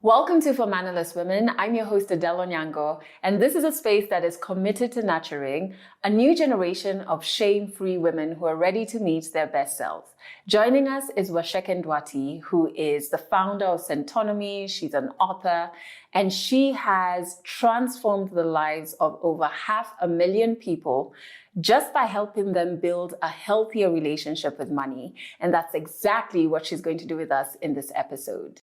Welcome to For Mannerless Women. I'm your host, Adelle Onyango, and this is a space that is committed to nurturing a new generation of shame-free women who are ready to meet their best selves. Joining us is Waceke Nduati, who is the founder of Centonomy. She's an author, and she has transformed the lives of over 500,000 people just by helping them build a healthier relationship with money. And that's exactly what she's going to do with us in this episode.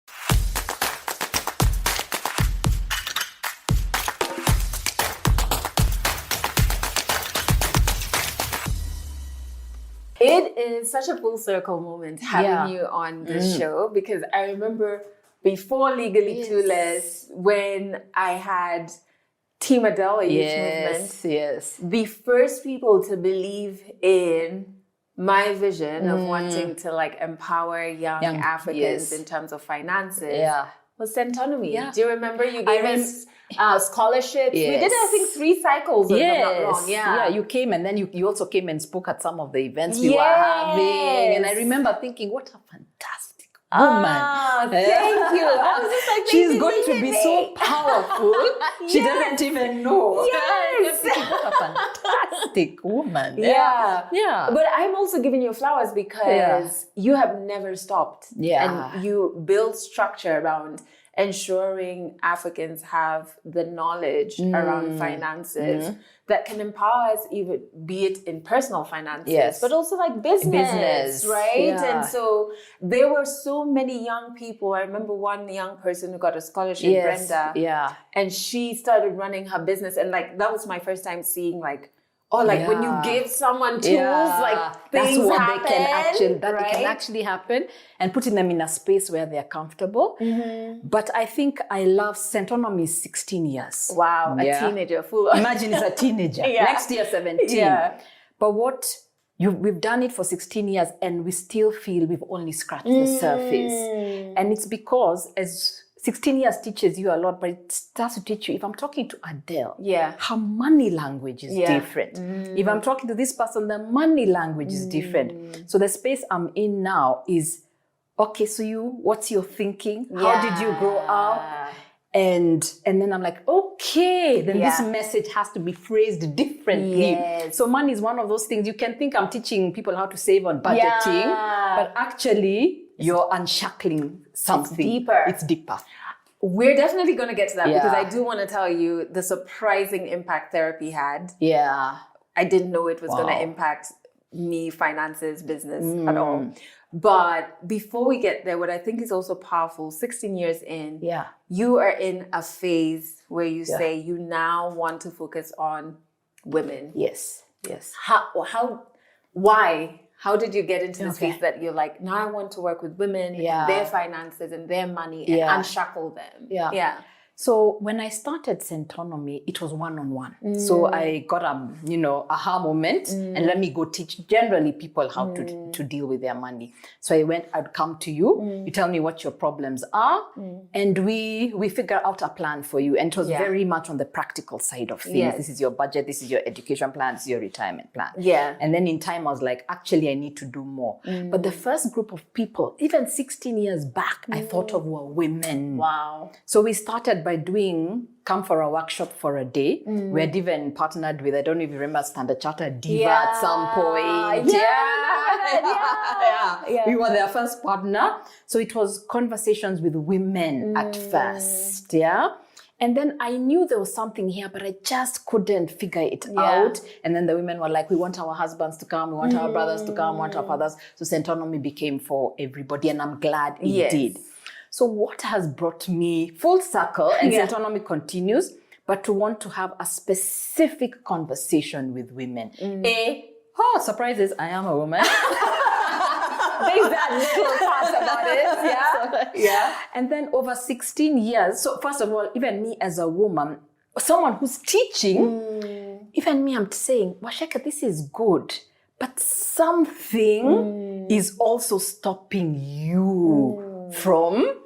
It is such a full circle moment having you on this show, because I remember before Legally Clueless, when I had Team Adele Youth Movement, the first people to believe in my vision of wanting to empower young Africans in terms of finances was Centonomy. Do you remember you gave us scholarships? We did, I think, 3 cycles, if I'm not wrong. Yeah, you came, and then you also came and spoke at some of the events we were having. And I remember thinking, what a fantastic woman. Thank you. I was just like, she's going to be so powerful. She doesn't even know. Yes. What a fantastic woman. Yeah. But I'm also giving you flowers because you have never stopped. And you build structure around ensuring Africans have the knowledge around finances that can empower us, even be it in personal finances, but also business, right? And so there were so many young people. I remember one young person who got a scholarship, Brenda, and she started running her business, and that was my first time seeing when you give someone tools, things happen. It can actually happen, and putting them in a space where they're comfortable. But I think I love Centonomy is 16 years. Wow, a teenager. Imagine it's a teenager. Next year, 17. But we've done it for 16 years, and we still feel we've only scratched the surface. And it's because as 16 years teaches you a lot, but it starts to teach you. If I'm talking to Adele, her money language is different. If I'm talking to this person, the money language is different. So the space I'm in now is, okay, so what's your thinking? How did you grow up? And then I'm like, okay, then this message has to be phrased differently. So money is one of those things. You can think I'm teaching people how to save on budgeting, but actually you're unshackling something. It's deeper. We're definitely going to get to that because I do want to tell you the surprising impact therapy had. I didn't know it was going to impact me, finances, business at all. But before we get there, what I think is also powerful, 16 years in, you are in a phase where you say you now want to focus on women. Yes. Why? How did you get into the space that you're like, now I want to work with women, their finances and their money and unshackle them? So when I started Centonomy, it was one-on-one. So I got a aha moment, and let me go teach generally people how to deal with their money. So I'd come to you, you tell me what your problems are, and we figure out a plan for you. And it was very much on the practical side of things. This is your budget, this is your education plan, this is your retirement plan. And then in time, I was like, actually, I need to do more. But the first group of people, even 16 years back, I thought of were women. Wow. So we started by come for a workshop for a day. We had even partnered with, I don't know if you remember, Standard Chartered Diva at some point. We were their first partner. So it was conversations with women at first. And then I knew there was something here, but I just couldn't figure it out. And then the women were like, we want our husbands to come, we want our brothers to come, we want our fathers. So Centonomy became for everybody, and I'm glad it did. So what has brought me full circle, and Centonomy continues, but to want to have a specific conversation with women. Surprises, I am a woman. There's that little part about it. And then over 16 years, so first of all, even me as a woman, someone who's teaching, even me, I'm saying, Waceke, this is good, but something is also stopping you from,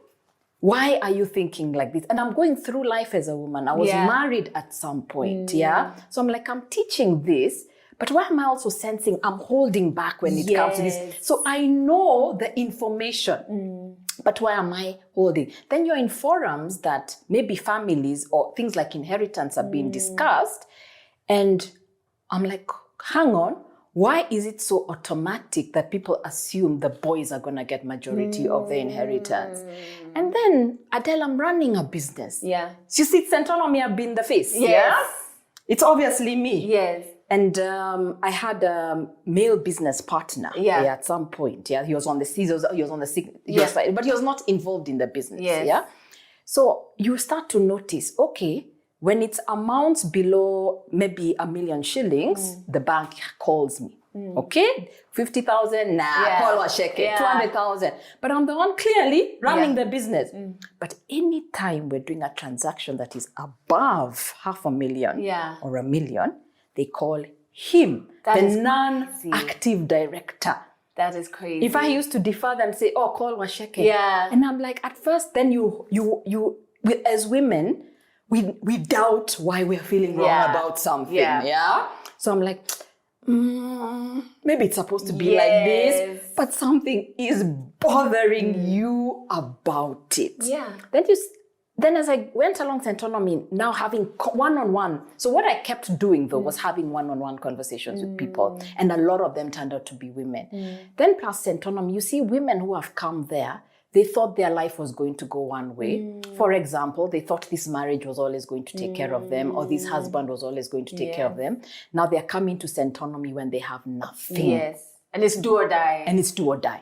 why are you thinking like this? And I'm going through life as a woman. I was married at some point, So I'm like, I'm teaching this, but why am I also sensing I'm holding back when it comes to this? So I know the information, But why am I holding? Then you're in forums that maybe families or things like inheritance are being discussed. And I'm like, hang on, why is it so automatic that people assume the boys are going to get majority of the inheritance? And then, Adelle, I'm running a business. Yeah. You see, Centonomy have been the face. Yes. Yeah? It's obviously me. Yes. And I had a male business partner. Yeah. At some point. Yeah, he was on the side, but he was not involved in the business. Yes. Yeah. So you start to notice, okay, when it's amounts below maybe 1 million shillings, the bank calls me. Okay, 50,000, call Waceke, 200,000. But I'm the one clearly running the business. But anytime we're doing a transaction that is above 500,000 or 1 million, they call him the non-active director. That is crazy. If I used to defer them, say, oh, call Waceke. Yeah. And I'm like, at first, then you as women, we doubt why we're feeling wrong about something. Yeah. So I'm like, maybe it's supposed to be like this, but something is bothering you about it. Yeah. Then as I went along Centonomy, now having one-on-one. So what I kept doing though was having one-on-one conversations with people. And a lot of them turned out to be women. Then plus Centonomy, you see women who have come there, they thought their life was going to go one way. For example, they thought this marriage was always going to take care of them, or this husband was always going to take care of them. Now they're coming to Centonomy when they have nothing. Yes. And it's do or die.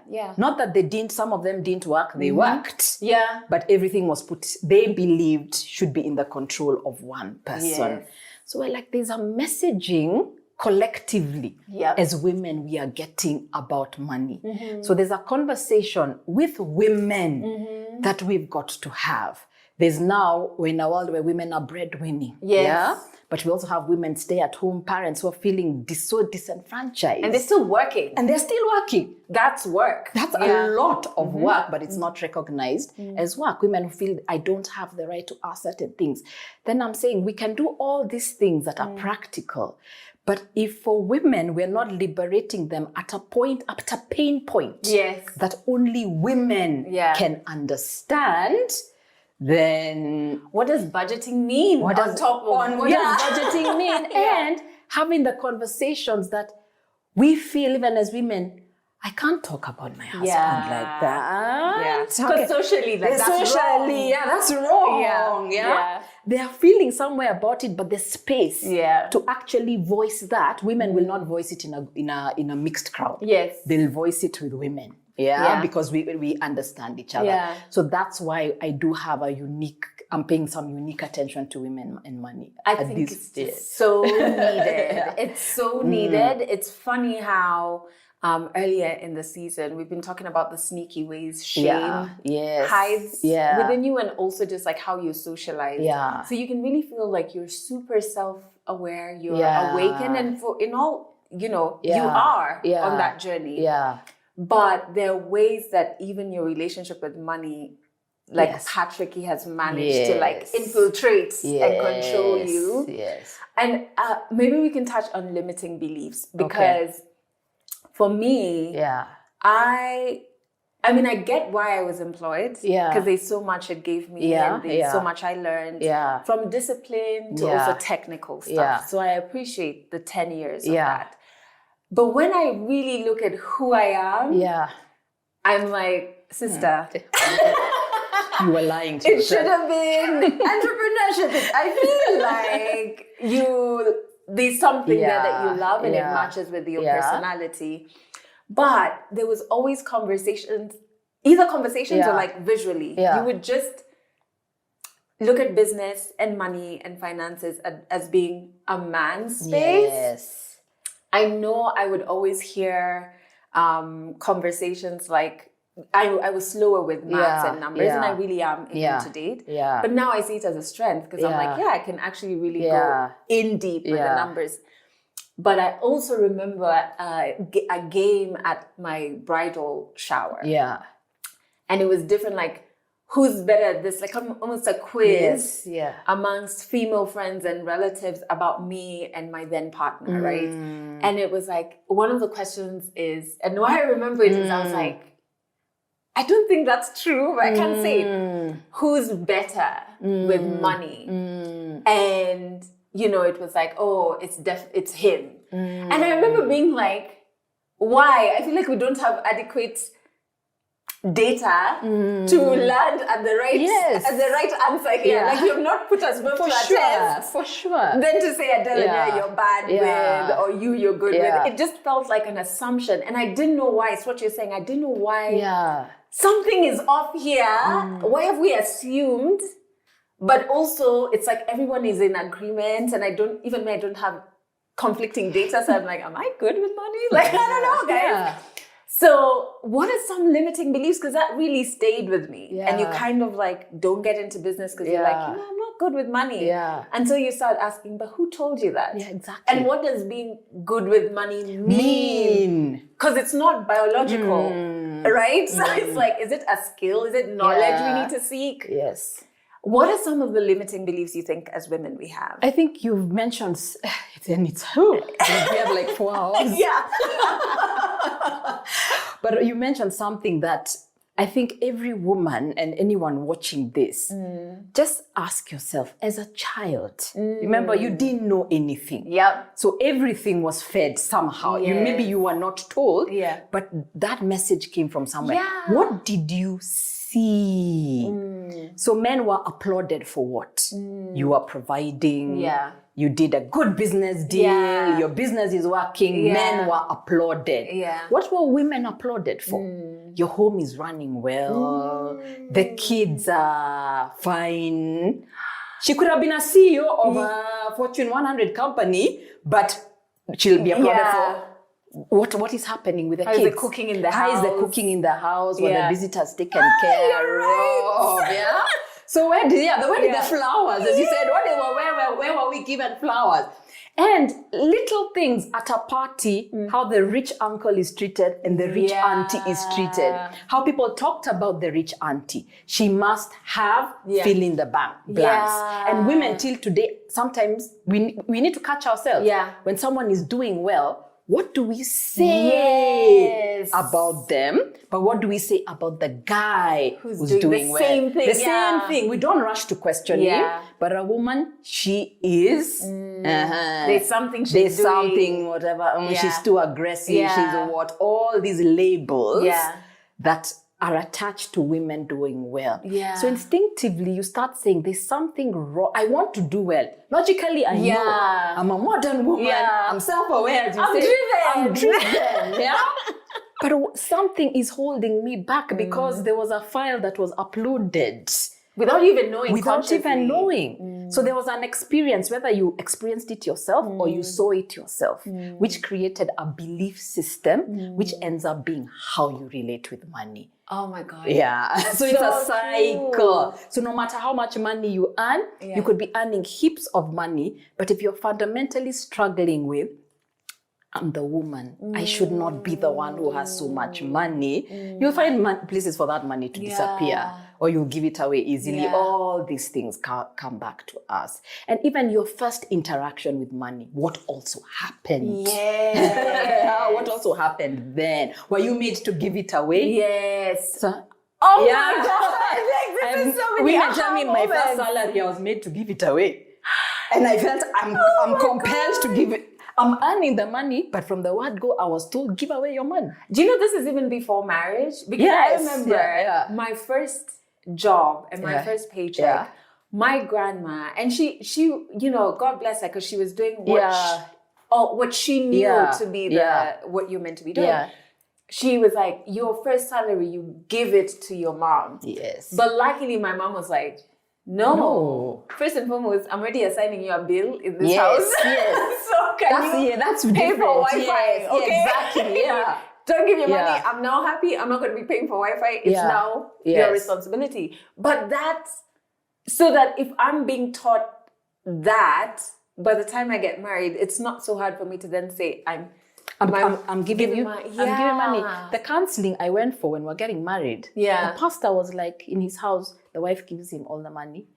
Yeah. Not that some of them didn't work, they worked. Yeah. But everything was they believed should be in the control of one person. Yes. So we're like, there's a messaging collectively as women we are getting about money. So there's a conversation with women that we've got to have. There's now, we're in a world where women are breadwinning. Yes. Yeah? But we also have women stay-at-home parents who are feeling so disenfranchised. And they're still working. That's work. That's a lot of work, but it's not recognized as work. Women who feel, I don't have the right to ask certain things. Then I'm saying we can do all these things that are practical. But if for women, we're not liberating them at a pain point that only women can understand, then what does budgeting mean? What does budgeting mean? And having the conversations that we feel, even as women, I can't talk about my husband like that. Because socially, that's wrong. That's wrong. They are feeling somewhere about it, but there's space to actually voice that. Women will not voice it in a mixed crowd. Yes. They'll voice it with women. Because we understand each other. So that's why I do have I'm paying some unique attention to women and money. I think it's so needed. It's so needed. It's funny how earlier in the season, we've been talking about the sneaky ways shame hides within you, and also just like how you socialize. So you can really feel like you're super self-aware, you're awakened, and you are on that journey. But there are ways that even your relationship with money, like Patrick, he has managed to like infiltrate and control you. And maybe we can touch on limiting beliefs, because for me, I get why I was employed, because there's so much it gave me, and there's so much I learned from discipline to also technical stuff. So I appreciate the 10 years of that. But when I really look at who I am, I'm like, sister, you were lying to yourself. It should have been entrepreneurship. I feel like there's something there that you love, and it matches with your personality. But there was always conversations or like visually. You would just look at business and money and finances as being a man's space. I know I would always hear conversations like, I was slower with maths and numbers, and I really am able to date. But now I see it as a strength, because I'm like, I can actually really go in deep with the numbers. But I also remember a game at my bridal shower. And it was different, like, who's better at this? Like almost a quiz amongst female friends and relatives about me and my then partner, right? And it was like, one of the questions is, and why I remember it is I was like, I don't think that's true, but I can't say who's better with money. And, you know, it was like, oh, it's him. And I remember being like, why? I feel like we don't have adequate data to land at the right answer here. Like, you have not put us both to a test. For sure. Then to say, Adelle, you're bad with, or you're good with. It just felt like an assumption. And I didn't know why. It's what you're saying. I didn't know why. Something is off here. Why have we assumed? But also, it's like everyone is in agreement, and I don't have conflicting data. So I'm like, am I good with money? Like, I don't know, guys. So what are some limiting beliefs? Because that really stayed with me. And you kind of like don't get into business because you're like, I'm not good with money. Until you start asking, but who told you that? Yeah, exactly. And what does being good with money mean? Because it's not biological, right? So it's like, is it a skill? Is it knowledge we need to seek? Yes. What are some of the limiting beliefs you think as women we have? I think you've mentioned, and it's we have like 4 hours. But you mentioned something that I think every woman and anyone watching this, just ask yourself, as a child, remember you didn't know anything. So everything was fed somehow. Maybe you were not told, but that message came from somewhere. What did you see? So men were applauded for what? You were providing. You did a good business deal. Your business is working. Men were applauded. What were women applauded for? Your home is running well. The kids are fine. She could have been a CEO of a Fortune 100 company, but she'll be applauded for what is happening with the kids. How is the cooking in the house? How is the cooking in the house? Were the visitors taken care of? So where did the flowers? As you said, where were we given flowers? And little things at a party, how the rich uncle is treated and the rich auntie is treated. How people talked about the rich auntie. She must have fill in the blanks. And women till today, sometimes we need to catch ourselves. When someone is doing well, what do we say about them? But what do we say about the guy who's doing the same thing? The same thing. We don't rush to question him. But a woman, she is. There's something she's doing. Whatever. She's too aggressive. She's what? All these labels that are attached to women doing well. So instinctively, you start saying, there's something wrong. I want to do well. Logically, I know. I'm a modern woman. I'm self-aware, as you say. I'm driven. But something is holding me back because there was a file that was uploaded. Without even knowing. So there was an experience, whether you experienced it yourself or you saw it yourself, which created a belief system, which ends up being how you relate with money. Oh my God. So it's a cycle. So no matter how much money you earn, you could be earning heaps of money, but if you're fundamentally struggling with, I'm the woman, I should not be the one who has so much money, you'll find places for that money to disappear, or you'll give it away easily. All these things come back to us. And even your first interaction with money, what also happened? What also happened then? Were you made to give it away? So, oh my God! This is so many my first salary, I was made to give it away. And I felt I'm compelled to give it. I'm earning the money, but from the word go, I was told, give away your money. Do you know this is even before marriage? Because I remember my first job and my first paycheck, my grandma, and she, you know, God bless her, because she was doing what she knew to be what you're meant to be doing. She was like, your first salary, you give it to your mom. But luckily, my mom was like, no. First and foremost, I'm already assigning you a bill in this house. So that's pay different. for Wi-Fi? Okay? Exactly. Don't give your money. I'm now happy. I'm not going to be paying for Wi-Fi. It's now your responsibility. But that's so that if I'm being taught that, by the time I get married, it's not so hard for me to then say, I'm giving money. The counseling I went for when we're getting married, the pastor was like, in his house, the wife gives him all the money,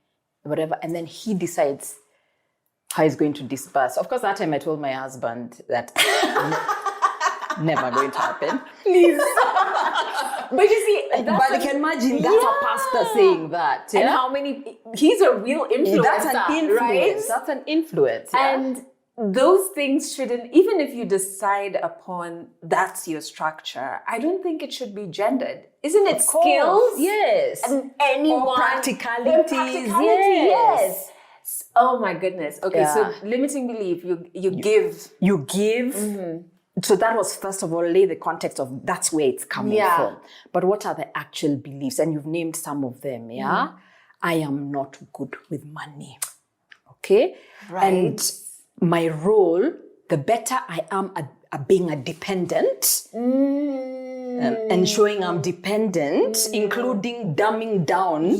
whatever, and then he decides how he's going to disperse. Of course, that time I told my husband that never going to happen. Please. But you see, but you can imagine that's a pastor saying that. And how many, he's a real influencer. That's an influence. Right? That's an influence. And those things shouldn't, even if you decide upon that's your structure, I don't think it should be gendered. Isn't it skills? Yes. And anyone. Or practicalities. Yes. Oh my goodness. Okay, so limiting belief, you give. You give. Mm-hmm. So that was, first of all, lay the context of that's where it's coming from. But what are the actual beliefs? And you've named some of them, I am not good with money. Okay? Right. And my role, the better I am at being a dependent, and showing I'm dependent, including dumbing down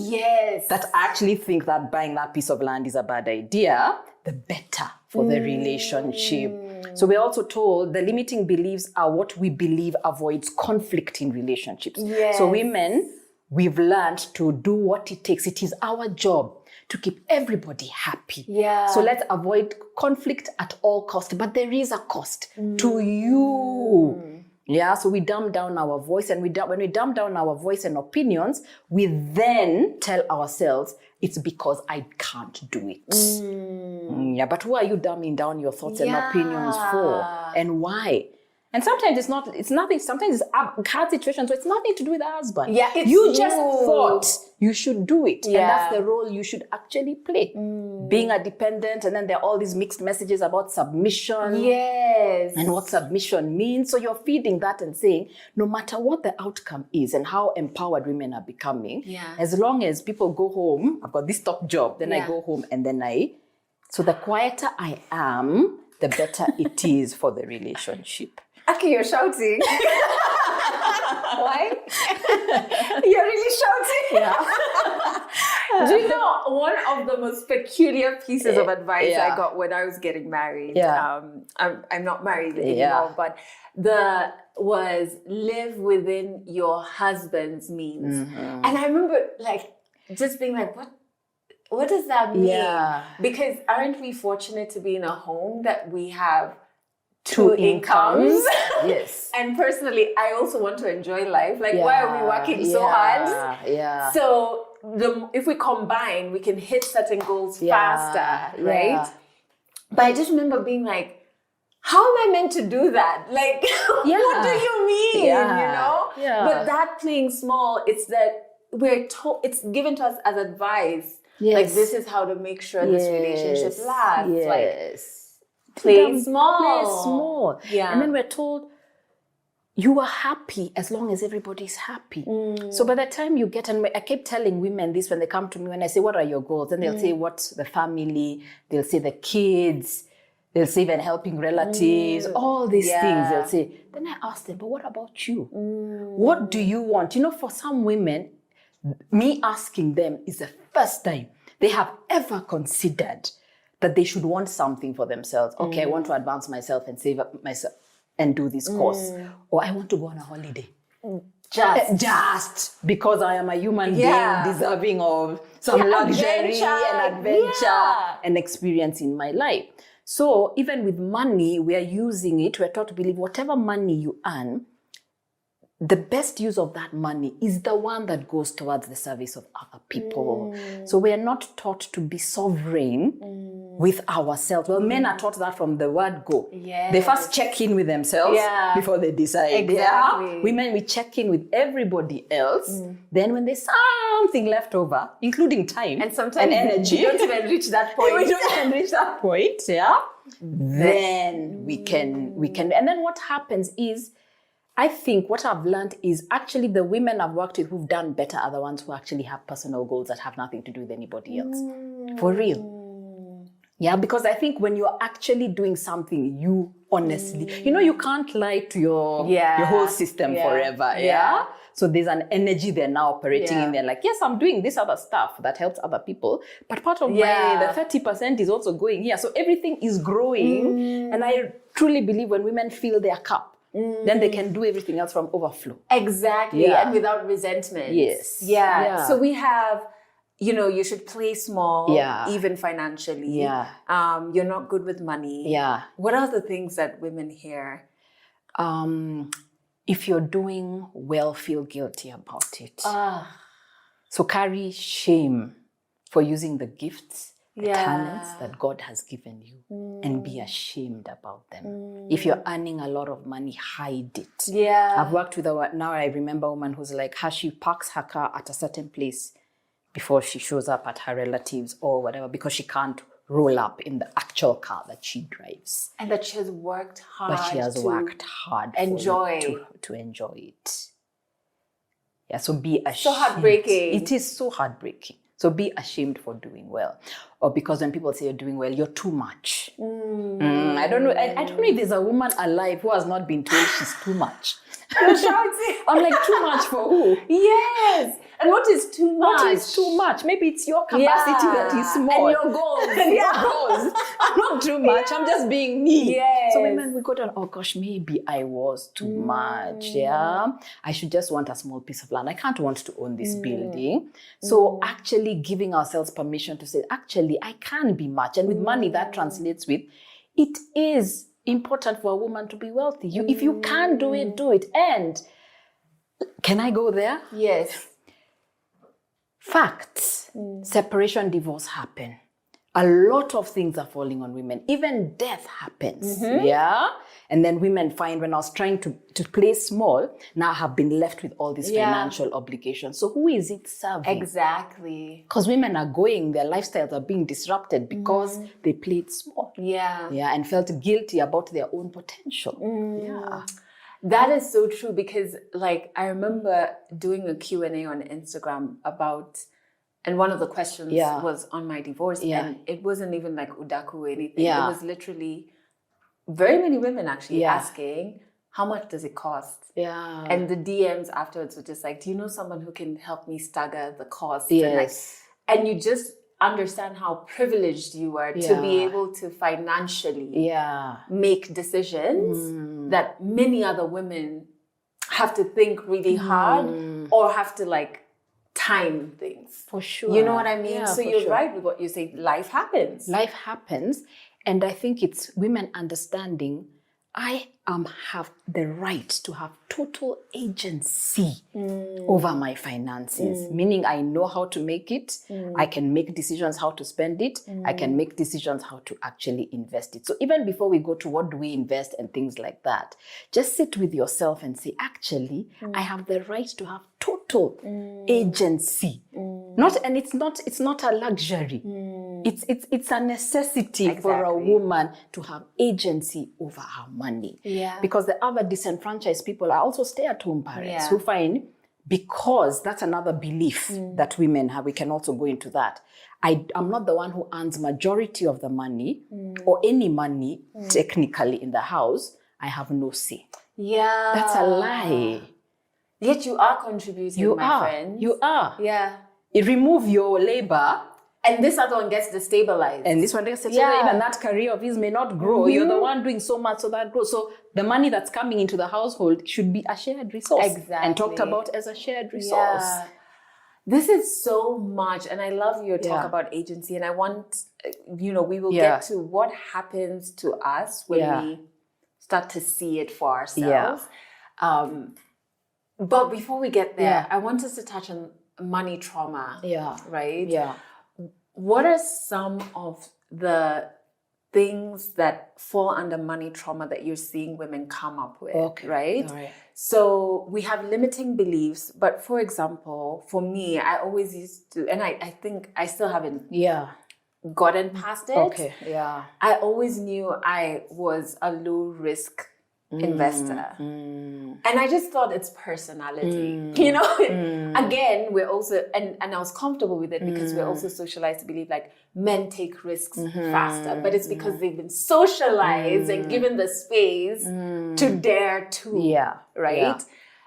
that I actually think that buying that piece of land is a bad idea, the better for the relationship. So we're also told the limiting beliefs are what we believe avoids conflict in relationships. Yes. So women, we've learned to do what it takes. It is our job to keep everybody happy. Yeah. So let's avoid conflict at all costs. But there is a cost to you. Yeah, so we dumb down our voice, and when we dumb down our voice and opinions, we then tell ourselves it's because I can't do it. Yeah, but who are you dumbing down your thoughts and opinions for, and why? And sometimes it's nothing. Sometimes it's a hard situation, so it's nothing to do with the husband. Yeah, you just thought you should do it, Yeah. and that's the role you should actually play. Being a dependent, and then there are all these mixed messages about submission. Yes. And what submission means. So you're feeding that and saying, no matter what the outcome is and how empowered women are becoming, as long as people go home, I've got this top job, then I go home and then so the quieter I am, the better it is for the relationship. Aki, you're shouting. Why? You're really shouting. Yeah. Do you know one of the most peculiar pieces of advice I got when I was getting married? Yeah. I'm not married anymore, but was live within your husband's means. And I remember just being like, what does that mean? Yeah. Because aren't we fortunate to be in a home that we have two incomes? Yes. And personally, I also want to enjoy life. Why are we working so hard? Yeah. So if we combine, we can hit certain goals faster, right? Yeah. But I just remember being like, how am I meant to do that? What do you mean? Yeah. You know? Yeah. But that playing small, it's that we're told, it's given to us as advice. Yes. This is how to make sure this relationship lasts. Yes. Play small. Play small. Yeah. And then we're told you are happy as long as everybody's happy. So by the time you get, and I keep telling women this when they come to me, when I say, what are your goals? And they'll say, what's the family? They'll say the kids. They'll say even helping relatives, all these things. They'll say, then I ask them, but what about you? What do you want? You know, for some women, me asking them is the first time they have ever considered that they should want something for themselves. Okay, I want to advance myself and save up myself and do this course. Or I want to go on a holiday. Just because I am a human being deserving of some luxury and adventure and experience in my life. So even with money, we are using it. We're taught to believe whatever money you earn, the best use of that money is the one that goes towards the service of other people. So we are not taught to be sovereign with ourselves. Well, men are taught that from the word go. Yes. They first check in with themselves before they decide. Exactly. Women, we check in with everybody else. Then when there's something left over, including time and sometimes and energy, we don't even reach that point. We don't even reach that point, then we can. And then what happens is, I think what I've learned is actually the women I've worked with who've done better are the ones who actually have personal goals that have nothing to do with anybody else. For real. Yeah, because I think when you're actually doing something, you honestly, you can't lie to your whole system forever. Yeah. So there's an energy there now operating in there. Like, yes, I'm doing this other stuff that helps other people, but part of the 30% is also going here. So everything is growing. And I truly believe when women fill their cup, then they can do everything else from overflow. Exactly. And without resentment. Yes. Yeah. So we have, you should play small, even financially. Yeah. You're not good with money. Yeah. What are the things that women hear? if you're doing well, feel guilty about it. So carry shame for using the gifts, the talents that God has given you, and be ashamed about them. If you're earning a lot of money, hide it. I've worked with now I remember a woman who's like, she parks her car at a certain place before she shows up at her relatives or whatever, because she can't roll up in the actual car that she drives. And that she has worked hard. But she has worked hard to enjoy it. Yeah, so be ashamed. So heartbreaking. It is so heartbreaking. So be ashamed for doing well. Or because when people say you're doing well, you're too much. I don't know. I don't know if there's a woman alive who has not been told she's too much. You're shouting. I'm like, too much for who? Yes. And what is too much? What is too much? Maybe it's your capacity that is small. And your goals. Your goals. I'm not too much. I'm just being me. Yes. So women, we go down, oh gosh, maybe I was too much. Yeah. I should just want a small piece of land. I can't want to own this building. So actually giving ourselves permission to say, actually, I can be much. And with money, that translates with, it is important for a woman to be wealthy. If you can do it, do it. And can I go there? Yes. Facts. Separation, divorce happen. A lot of things are falling on women. Even death happens. Yeah. And then women find, when I was trying to play small, now I have been left with all these financial obligations. So who is it serving? Exactly. Because women are going, their lifestyles are being disrupted because they played small. Yeah. Yeah. And felt guilty about their own potential. Yeah. That is so true, because like I remember doing a Q&A on Instagram about, and one of the questions was on my divorce, and it wasn't even like udaku or anything. It was literally very many women actually asking, how much does it cost? Yeah. And the DMs afterwards were just like, do you know someone who can help me stagger the cost? Yes. And you just understand how privileged you are to be able to financially make decisions that many other women have to think really hard or have to like time things. For sure. You know what I mean? Yeah, so you're right with what you say. Life happens. Life happens. And I think it's women understanding, I have the right to have total agency over my finances, meaning I know how to make it. I can make decisions how to spend it. I can make decisions how to actually invest it. So even before we go to what do we invest and things like that, just sit with yourself and say, actually, I have the right to have total agency. It's not a luxury. It's a necessity for a woman to have agency over her money. Yeah. Because the other disenfranchised people are also stay-at-home parents who find, because that's another belief that women have, we can also go into that. I'm not the one who earns majority of the money or any money technically in the house. I have no say. Yeah. That's a lie. Yet you are contributing, my friends. You are. Yeah. You remove your labor. And this other one gets destabilized. And this one gets destabilized. Even that career of his may not grow. You're the one doing so much so that grows. So the money that's coming into the household should be a shared resource. Exactly. And talked about as a shared resource. Yeah. This is so much. And I love your talk about agency. And I want, we will get to what happens to us when we start to see it for ourselves. But before we get there, I want us to touch on money trauma. Yeah. Right? Yeah. What are some of the things that fall under money trauma that you're seeing women come up with? Okay. Right? All right. So we have limiting beliefs. But for example, for me, I always used to, and I think I still haven't gotten past it. Okay. Yeah. I always knew I was a low risk investor. And I just thought it's personality. Again, we're also, and I was comfortable with it because we're also socialized to believe like men take risks faster, but it's because they've been socialized and given the space to dare to. Yeah. Right?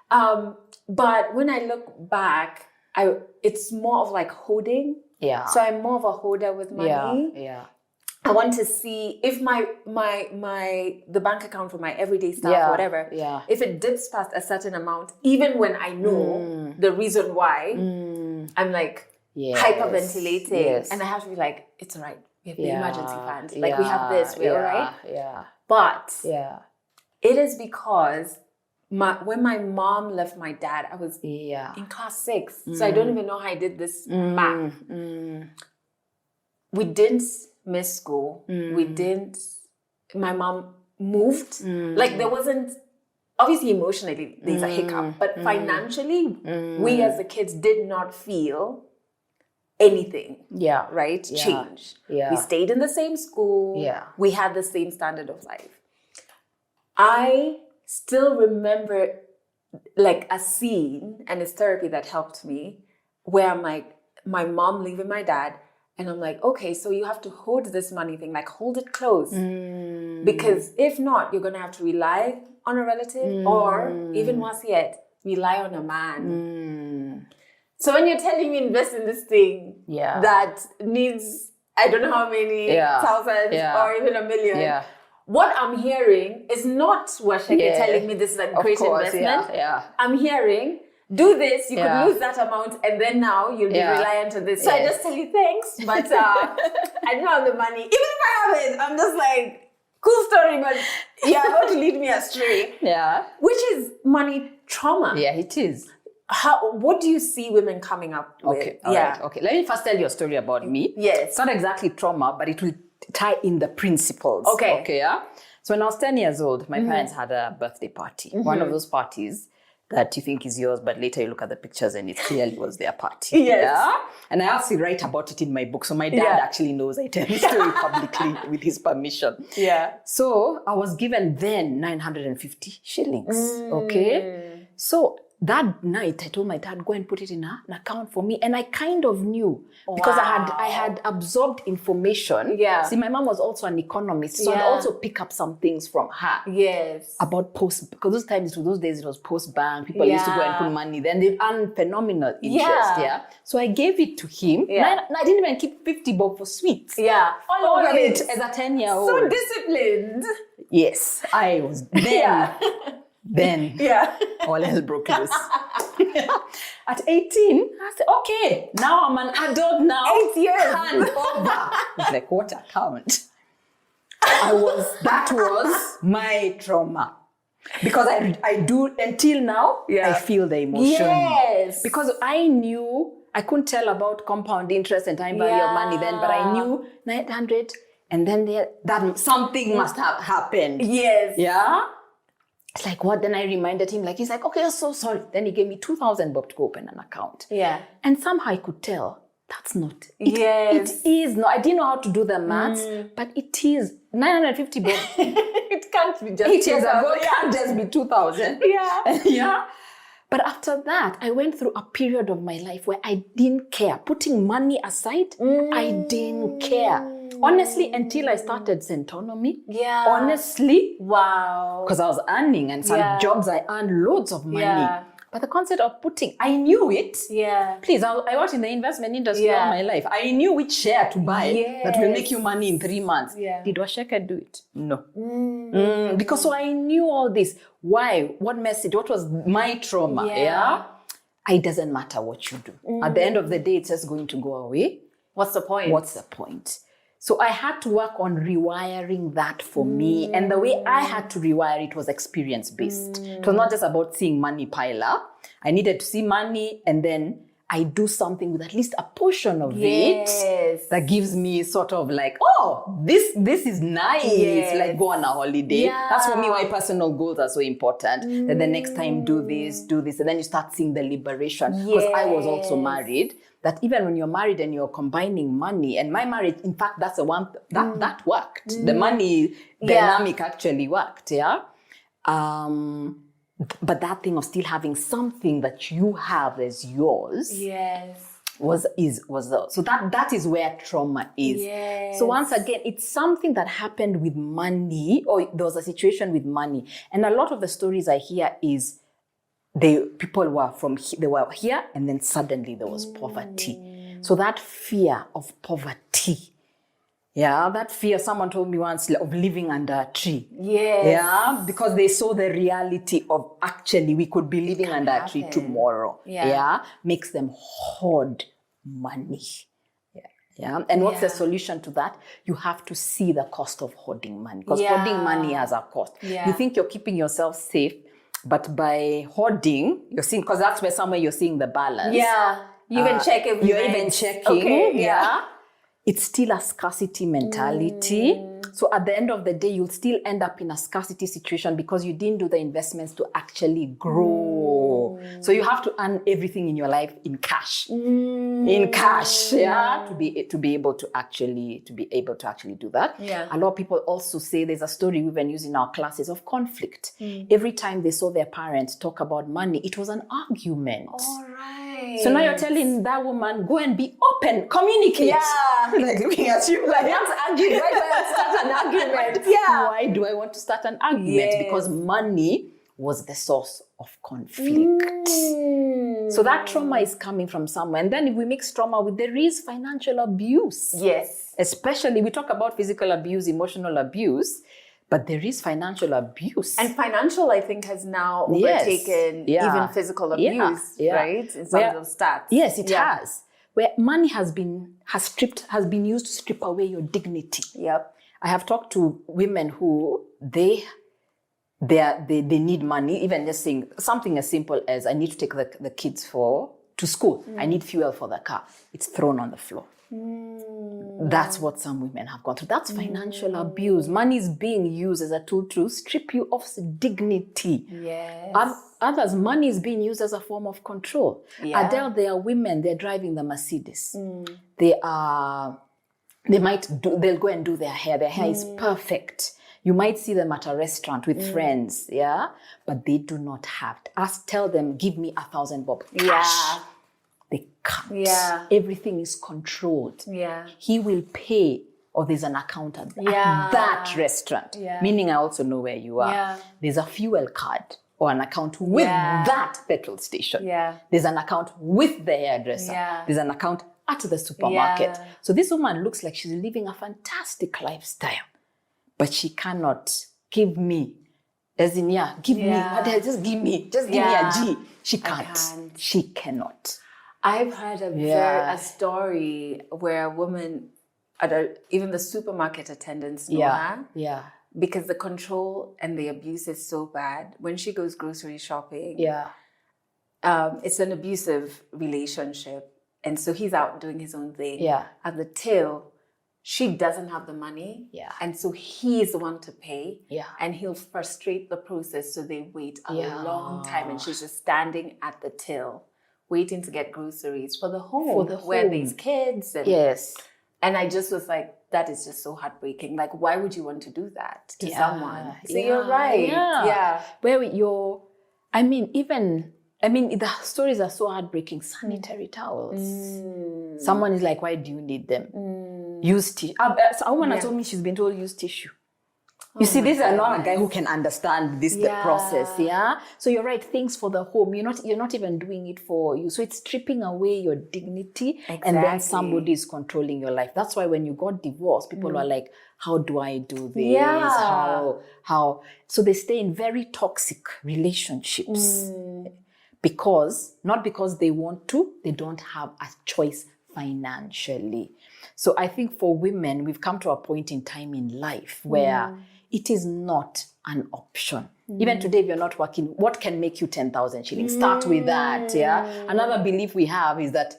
Yeah. But when I look back, it's more of like hoarding. Yeah. So I'm more of a hoarder with money. Yeah. I want to see if the bank account for my everyday stuff, whatever, if it dips past a certain amount, even when I know the reason why, I'm like hyperventilating. And I have to be like, it's all right. We have the emergency fund. Like we have this, we're all right. Yeah. But it is because when my mom left my dad, I was in class 6. So I don't even know how I did this math. We didn't miss school. My mom moved. Like there wasn't, obviously emotionally there's a hiccup, but financially, we as the kids did not feel anything. Right? Change. We stayed in the same school. We had the same standard of life. I still remember like a scene, and it's therapy that helped me, where I'm like, my mom leaving my dad, and I'm like, okay, so you have to hold this money thing, like hold it close. Because if not, you're going to have to rely on a relative or even worse yet, rely on a man. So when you're telling me invest in this thing that needs, I don't know how many thousands or even a million, what I'm hearing is not Waceke telling me this is a great investment. I'm hearing, do this, you could lose that amount, and then now you'll be reliant on this. So I just tell you thanks, but I don't have the money. Even if I have it, I'm just like, cool story, but you're about to lead me astray. Which is money trauma. It is. What do you see women coming up with? Okay, okay. Let me first tell you a story about me. It's not exactly trauma, but it will tie in the principles. Okay, So when I was 10 years old, my parents had a birthday party. One of those parties that you think is yours, but later you look at the pictures and it clearly was their party. And I actually write about it in my book. So my dad actually knows I tell the story publicly with his permission. So I was given then 950 shillings. Okay. So that night, I told my dad, go and put it in an account for me. And I kind of knew because I had absorbed information. See, my mom was also an economist. So I'd also pick up some things from her. About because those days it was post bank. People used to go and put money. Then they earned phenomenal interest. So I gave it to him. I didn't even keep 50 bob for sweets. All of it as a 10-year-old. So disciplined. Yes, I was then all hell broke loose. At 18, I said, okay, now I'm an adult now. 8 years. Hand over. It's like, what account? That was my trauma. Because I do, until now, I feel the emotion. Because I knew, I couldn't tell about compound interest and time value of money then, but I knew 900, and then that something must have happened. It's like, what? Then I reminded him, he's like, okay, I'm so sorry. Then he gave me 2,000 bob to open an account. And somehow I could tell, that's not it. It is not. I didn't know how to do the maths, but it is 950 bob. It can't be just 8 years ago, it can't just be 2,000. But after that, I went through a period of my life where I didn't care. Putting money aside, I didn't care. Honestly, until I started Centonomy. Honestly. Wow. Because I was earning, and some jobs I earned loads of money. But the concept of putting, I knew it. Please, I worked in the investment industry all my life. I knew which share to buy that will make you money in 3 months. Did Waceke do it? No. Because so I knew all this. Why? What message? What was my trauma? It doesn't matter what you do. At the end of the day, it's just going to go away. What's the point? So I had to work on rewiring that for me. And the way I had to rewire it was experience-based. It was not just about seeing money pile up. I needed to see money, and then I do something with at least a portion of it that gives me sort of like, oh, this is nice. Like go on a holiday. That's for me why personal goals are so important. Then the next time do this. And then you start seeing the liberation. Because I was also married. That even when you're married and you're combining money, and my marriage, in fact, that's the one that worked. The money dynamic actually worked, but that thing of still having something that you have as yours, was so that is where trauma is. So once again, it's something that happened with money, or there was a situation with money, and a lot of the stories I hear is people were here, and then suddenly there was poverty. So that fear of poverty, that fear, someone told me once, of living under a tree. Because they saw the reality of actually we could be living under a tree tomorrow. Makes them hoard money. And what's the solution to that? You have to see the cost of hoarding money, because hoarding money has a cost. You think you're keeping yourself safe, But by hoarding, you're seeing, because that's where somewhere you're seeing the balance. Yeah. You even check if you're even checking. Okay, yeah. It's still a scarcity mentality. So at the end of the day, you'll still end up in a scarcity situation because you didn't do the investments to actually grow. So you have to earn everything in your life in cash. In cash, to be able to actually do that. Yeah. A lot of people also say there's a story we've been using in our classes of conflict. Every time they saw their parents talk about money, it was an argument. All right. So now you're telling that woman, go and be open, communicate. Yeah. Like looking at you like, let's argue. Why do I start an argument? Yeah. Why do I want to start an argument? Yes. Because money was the source of conflict. So that trauma is coming from somewhere. And then if we mix trauma with, there is financial abuse. Yes. Especially, we talk about physical abuse, emotional abuse, but there is financial abuse. And financial, I think, has now overtaken even physical abuse, right? In some of those stats. Yes, it has. Where money has been used to strip away your dignity. Yep. I have talked to women who they need money, even just saying something as simple as, I need to take the kids to school. I need fuel for the car. It's thrown on the floor. That's what some women have gone through. That's financial abuse. Money is being used as a tool to strip you of dignity. Yes. Others, money is being used as a form of control. Yeah. Adele, they are women, they're driving the Mercedes. They'll go and do their hair. Their hair is perfect. You might see them at a restaurant with friends, but they do not have it. Tell them, give me 1,000 bob cash. Yeah. They can't. Yeah. Everything is controlled. Yeah. He will pay, or there's an account at that restaurant. Yeah. Meaning I also know where you are. Yeah. There's a fuel card or an account with that petrol station. Yeah. There's an account with the hairdresser. Yeah. There's an account at the supermarket. Yeah. So this woman looks like she's living a fantastic lifestyle, but she cannot give me, as in, give me, just give me a G. She can't. She cannot. I've heard a story where a woman, even the supermarket attendants know her. Yeah. Because the control and the abuse is so bad. When she goes grocery shopping, it's an abusive relationship. And so he's out doing his own thing. Yeah. At the till, she doesn't have the money. Yeah. And so he's the one to pay. Yeah. And he'll frustrate the process. So they wait a long time. And she's just standing at the till, waiting to get groceries for the home. Where there's kids. And I just was like, that is just so heartbreaking. Like, why would you want to do that to someone? So you're right. Yeah. Where the stories are so heartbreaking. Sanitary towels. Someone is like, why do you need them? Use tissue. A woman has told me she's been told use tissue. You see, this is not a guy who can understand the process, So you're right, things for the home. You're not even doing it for you. So it's stripping away your dignity, and then somebody is controlling your life. That's why when you got divorced, people are like, how do I do this? How? So they stay in very toxic relationships. Not because they want to, they don't have a choice financially. So I think for women, we've come to a point in time in life where it is not an option. Even today, if you're not working, what can make you 10,000 shillings? Start with that, Another belief we have is that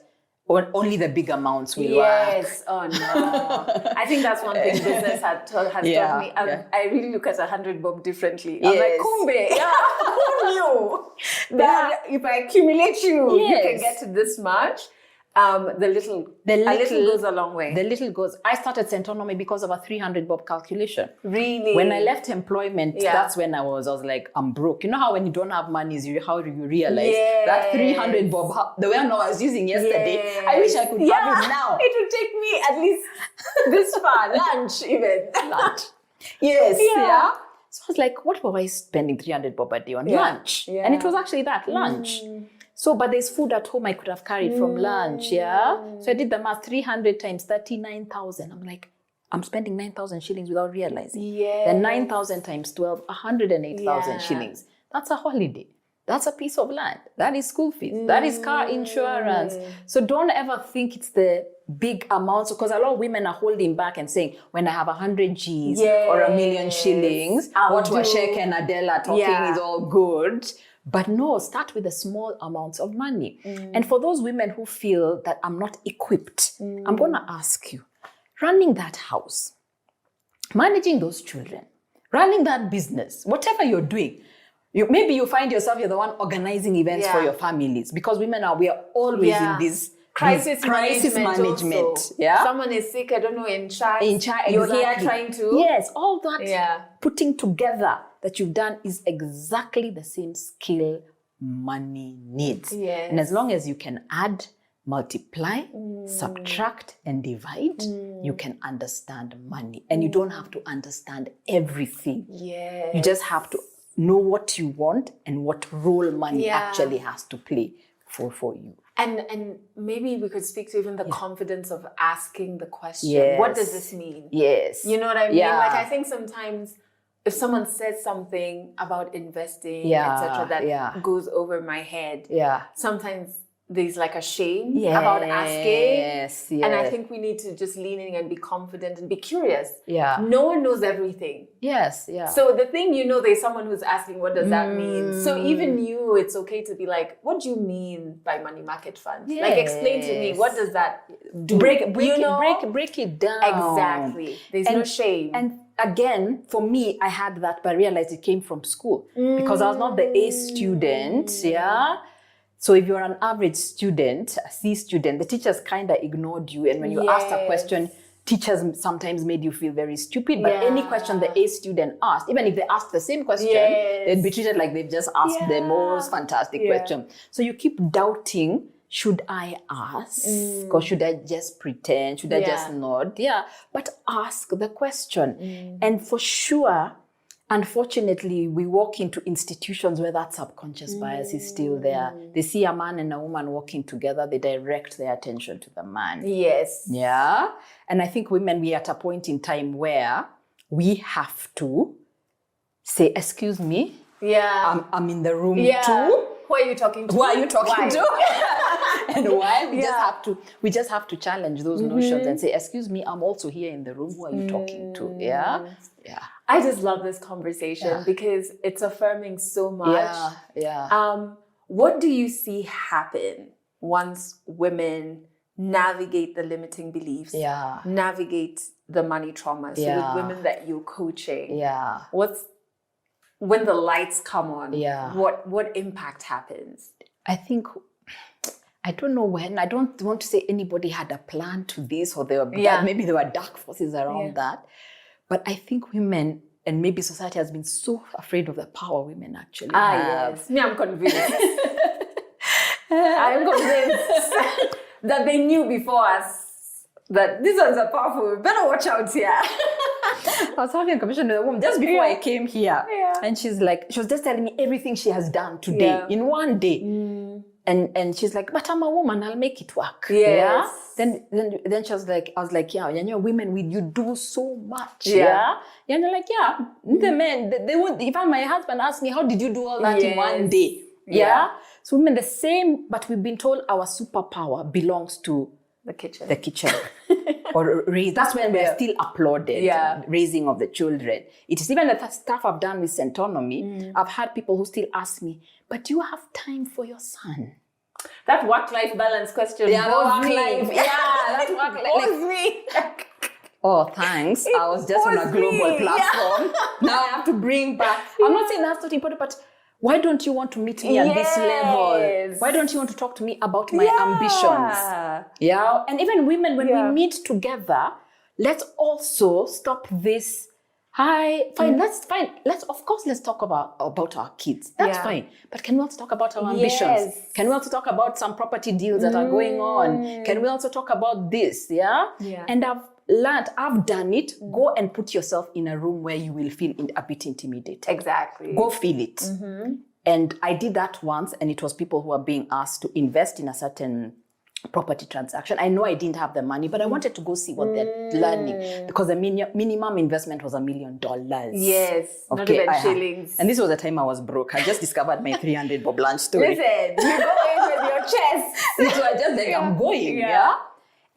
only the big amounts will work. Oh no. I think that's one thing business has taught me. I really look at 100 bob differently. I'm like, kumbe, who knew that if I accumulate you can get to this much. A little goes a long way. The little goes. I started Centonomy because of a 300 bob calculation. Really? When I left employment, that's when I was like, I'm broke. You know how when you don't have money, how do you realize that 300 bob, the one I was using yesterday, I wish I could have it now. It would take me at least this far, lunch even. Lunch. Yes. Yeah. So I was like, what were I spending 300 bob a day on? Lunch. Yeah. And it was actually that, lunch. So, but there's food at home I could have carried from lunch, So I did the math, 300 times 39,000. I'm like, I'm spending 9,000 shillings without realizing. Then 9,000 times 12, 108,000 shillings. That's a holiday. That's a piece of land. That is school fees. That is car insurance. So don't ever think it's the big amounts, because a lot of women are holding back and saying, when I have 100 G's or 1 million shillings, what Waceke and Adelle are talking is all good. But no, start with the small amounts of money. And for those women who feel that I'm not equipped, I'm going to ask you, running that house, managing those children, running that business, whatever you're doing, maybe you find yourself, you're the one organizing events for your families, because we are always in this crisis management. Yeah, someone is sick, I don't know, in charge. You're here trying to. Yes, all that putting together that you've done is exactly the same skill money needs. Yes. And as long as you can add, multiply, subtract, and divide, you can understand money. And you don't have to understand everything. Yes. You just have to know what you want and what role money actually has to play for you. And maybe we could speak to even the confidence of asking the question, what does this mean? Yes. You know what I mean? Like, I think sometimes if someone says something about investing, etc., that goes over my head, sometimes there's like a shame about asking. Yes. And I think we need to just lean in and be confident and be curious. Yeah. No one knows everything. Yes. Yeah. So the thing, there's someone who's asking, what does that mean? So even you, it's okay to be like, what do you mean by money market funds? Yes. Like, explain to me, what does that do? Break it down. Exactly. There's no shame. And again, for me, I had that, but I realized it came from school because I was not the A student. Yeah. So if you're an average student, a C student, the teachers kind of ignored you. And when you asked a question, teachers sometimes made you feel very stupid. But any question the A student asked, even if they asked the same question, they'd be treated like they've just asked the most fantastic question. So you keep doubting, should I ask? Or should I just pretend? Should I just nod? Yeah, but ask the question. And for sure, unfortunately, we walk into institutions where that subconscious bias is still there. They see a man and a woman walking together, they direct their attention to the man. Yes. Yeah. And I think women, we are at a point in time where we have to say, excuse me. Yeah. I'm in the room too. Who are you talking to? Who are you talking to? And why? We just have to challenge those notions and say, excuse me, I'm also here in the room. Who are you talking to? Yeah. Yeah. I just love this conversation because it's affirming so much. What do you see happen once women navigate the limiting beliefs, navigate the money trauma? So with women that you're coaching, what's when the lights come on? What impact happens? I think, I don't know when. I don't want to say anybody had a plan to this, or maybe there were dark forces around that. But I think women, and maybe society has been so afraid of the power women actually have. Yes. Me, I'm convinced. I'm convinced that they knew before us that these ones are powerful. We better watch out here. I was having a conversation with a woman just before I came here. And she was just telling me everything she has done today in one day. And she's like, but I'm a woman, I'll make it work. Yes. Then she was like, I was like, women, you do so much. And they're like, the men, they won't, even my husband asked me, how did you do all that in one day? So women the same, but we've been told our superpower belongs to the kitchen. Or raise. That's when we're still applauded. Raising of the children. It is even the stuff I've done with Centonomy. I've had people who still ask me, but do you have time for your son? That work-life balance question. That's work-life. Me. Oh, thanks. I was just on a global platform. Now I have to bring back. I'm not saying that's not important, but why don't you want to meet me at this level? Why don't you want to talk to me about my ambitions? Yeah. And even women, when we meet together, let's also stop this. Let's talk about our kids. That's fine. But can we also talk about our ambitions? Can we also talk about some property deals that are going on? Can we also talk about this? Yeah. And I've done it. Go and put yourself in a room where you will feel a bit intimidated. Exactly. Go feel it. And I did that once, and it was people who are being asked to invest in a certain property transaction. I know I didn't have the money, but I wanted to go see what they're learning, because the minimum investment was $1 million. Yes, not even shillings. And this was the time I was broke. I just discovered my 300 Bob Lunch story. Listen, you go in with your chest. It was just like, I'm going, yeah.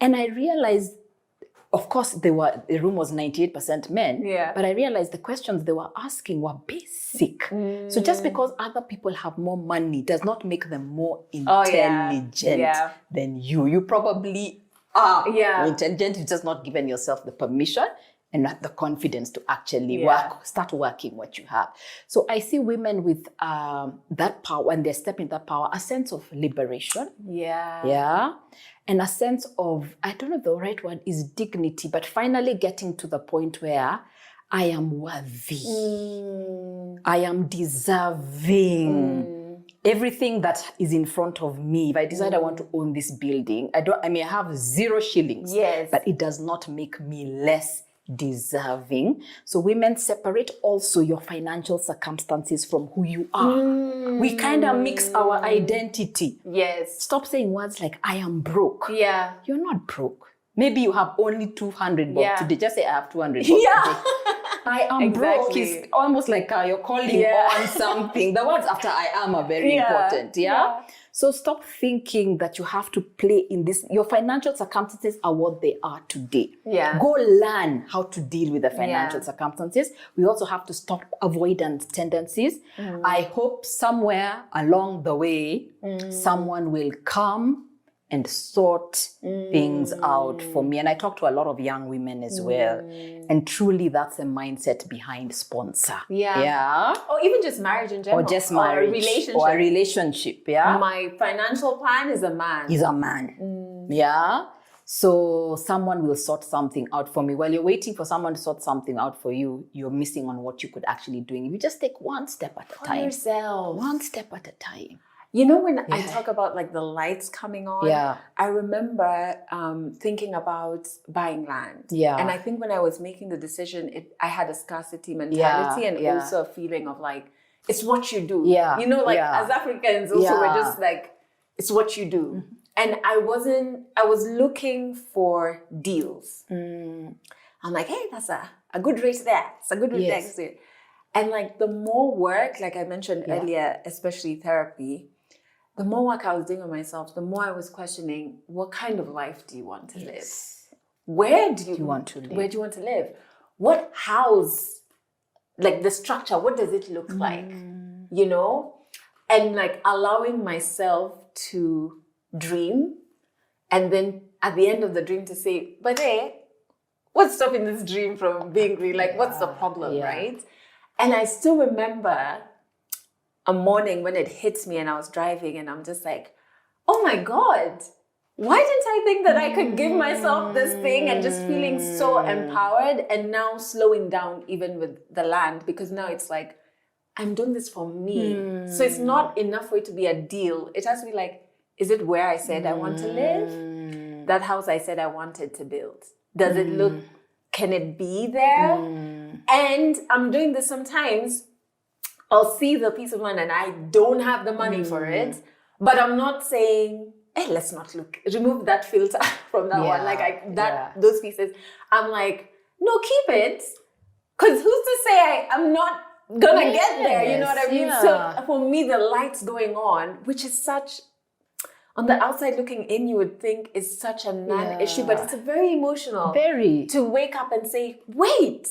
And I realized, of course, the room was 98% men, but I realized the questions they were asking were basic. So just because other people have more money does not make them more intelligent than you. You probably are more intelligent. You've just not given yourself the permission and not the confidence to actually start working what you have. So I see women with that power, and they step in that power, a sense of liberation. And a sense of, I don't know if the right word is dignity, but finally getting to the point where I am worthy. I am deserving. Everything that is in front of me, if I decide I want to own this building, I may have 0 shillings, but it does not make me less deserving. So women, separate also your financial circumstances from who you are. We kind of mix our identity. Stop saying words like, I am broke. You're not broke. Maybe you have only 200 bob today. Just say, I have 200 bob today. I am broke is almost like you're calling on something. The words after I am are very important. So stop thinking that you have to play in this. Your financial circumstances are what they are today. Go learn how to deal with the financial circumstances. We also have to stop avoidance tendencies. I hope somewhere along the way, someone will come and sort things out for me. And I talk to a lot of young women as well. And truly that's the mindset behind sponsor. Or even just marriage in general. Or just marriage. Or a relationship. My financial plan is a man. Is a man. So someone will sort something out for me. While you're waiting for someone to sort something out for you, you're missing on what you could actually do. If you just take one step at a time. Yourself. One step at a time. You know, when I talk about like the lights coming on, I remember thinking about buying land. And I think when I was making the decision, I had a scarcity mentality and also a feeling of like, it's what you do. You know, like as Africans also, we're just like, it's what you do. And I was looking for deals. I'm like, hey, that's a good rate there. It's a good rate there. And like the more work, like I mentioned earlier, especially therapy, the more work I was doing on myself, the more I was questioning, what kind of life do you want to live? Where do you want to live? Where do you want to live? What house, like the structure, what does it look like? You know? And like allowing myself to dream, and then at the end of the dream to say, but hey, what's stopping this dream from being real? Like, what's the problem, right? And I still remember a morning when it hits me and I was driving and I'm just like, oh my God, why didn't I think that I could give myself this thing, and just feeling so empowered, and now slowing down even with the land, because now it's like, I'm doing this for me. So it's not enough for it to be a deal. It has to be like, is it where I said I want to live? That house I said I wanted to build. Does it look, can it be there? And I'm doing this sometimes. I'll see the piece of land and I don't have the money for it, but I'm not saying, hey, let's not look. Remove that filter from that one. Like those pieces. I'm like, no, keep it. Because who's to say I'm not gonna get there? You know what I mean? So for me, the lights going on, which is such, on the outside looking in, you would think is such a non-issue, but it's very emotional. Very. To wake up and say, wait,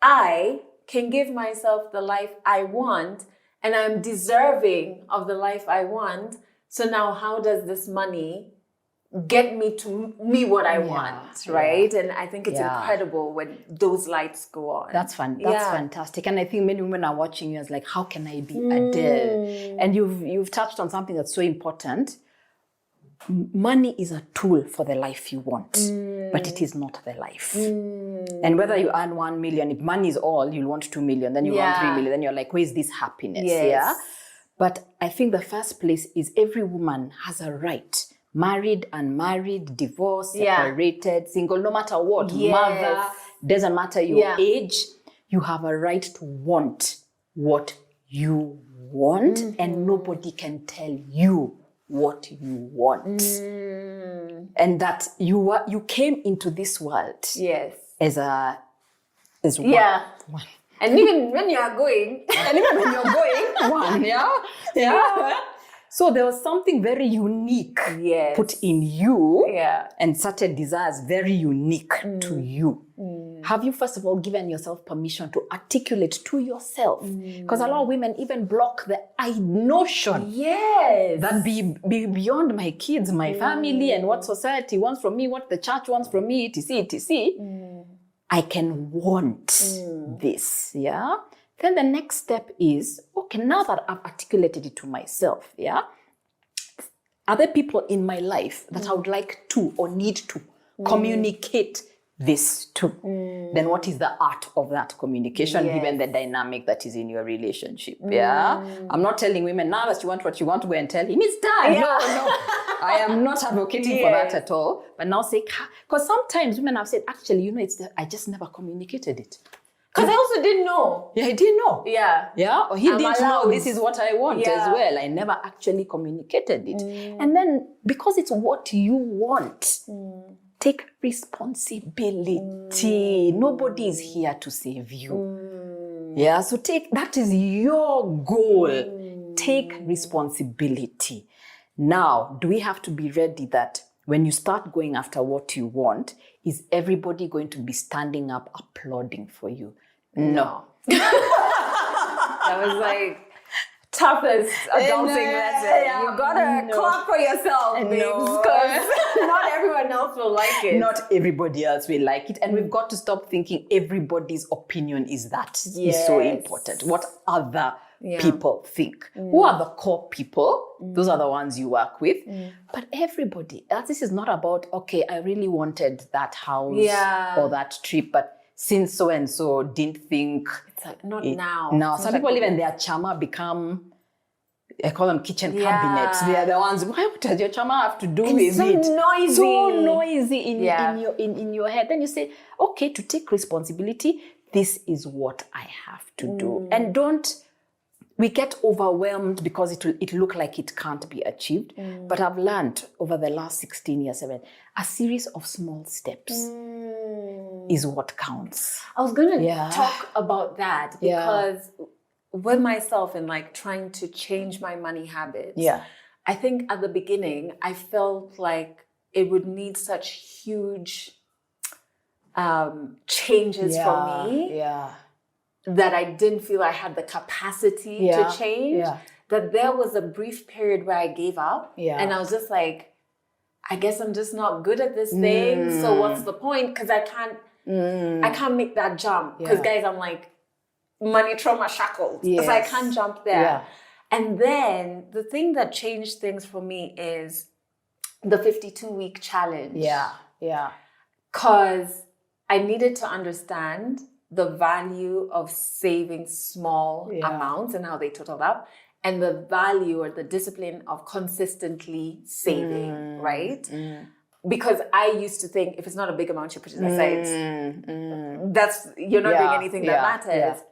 I can give myself the life I want, and I'm deserving of the life I want. So now how does this money get me to me what I want, right? And I think it's incredible when those lights go on. That's fun. That's fantastic. And I think many women are watching you as like, how can I be Adele? And you've touched on something that's so important. Money is a tool for the life you want, but it is not the life. And whether you earn 1 million, if money is all, you'll want 2 million, then you want 3 million, then you're like, where's this happiness? But I think the first place is every woman has a right, married, unmarried, divorced, separated, single, no matter what, mother, doesn't matter your age, you have a right to want what you want, and nobody can tell you what you want. And that you came into this world as one. And even when you are going, one, yeah. So there was something very unique put in you, and certain desires very unique to you. Have you, first of all, given yourself permission to articulate to yourself? Because a lot of women even block the I notion that be beyond my kids, my family, and what society wants from me, what the church wants from me, etc. I can want this, Then the next step is, okay, now that I've articulated it to myself, are there people in my life that I would like to or need to communicate this to? Then what is the art of that communication given the dynamic that is in your relationship? I'm not telling women, now that you want what you want, to go and tell him it's done. No, I am not advocating for that at all. But now say, because sometimes women have said, actually, I just never communicated it. Because I also didn't know. Yeah, he didn't know. Yeah. Or he didn't know this is what I want as well. I never actually communicated it. And then because it's what you want, take responsibility. Nobody is here to save you. So that is your goal. Take responsibility. Now, do we have to be ready that when you start going after what you want, is everybody going to be standing up applauding for you? No. That was like toughest adulting lesson. You gotta clap for yourself, babes, because not everyone else will like it. Not everybody else will like it. And we've got to stop thinking everybody's opinion is so important. What other people think? Who are the core people? Those are the ones you work with. But everybody else, this is not about, okay, I really wanted that house or that trip, but since so-and-so didn't think... It's like, not now. Now, some people, even their chama become, I call them kitchen cabinets. They are the ones, what does your chama have to do with it? So noisy in your head. Then you say, okay, to take responsibility, this is what I have to do. And we get overwhelmed because it look like it can't be achieved. But I've learned over the last 16 years, a series of small steps is what counts. I was going to talk about that because with myself and like trying to change my money habits, I think at the beginning, I felt like it would need such huge changes for me. That I didn't feel I had the capacity to change, that there was a brief period where I gave up. And I was just like, I guess I'm just not good at this thing. So what's the point? Because I can't make that jump. Because guys, I'm like, money trauma shackled. So I can't jump there. And then the thing that changed things for me is the 52-week challenge. Because I needed to understand the value of saving small amounts and how they totaled up, and the value or the discipline of consistently saving, right? Because I used to think if it's not a big amount you put it aside, you're not doing anything that matters.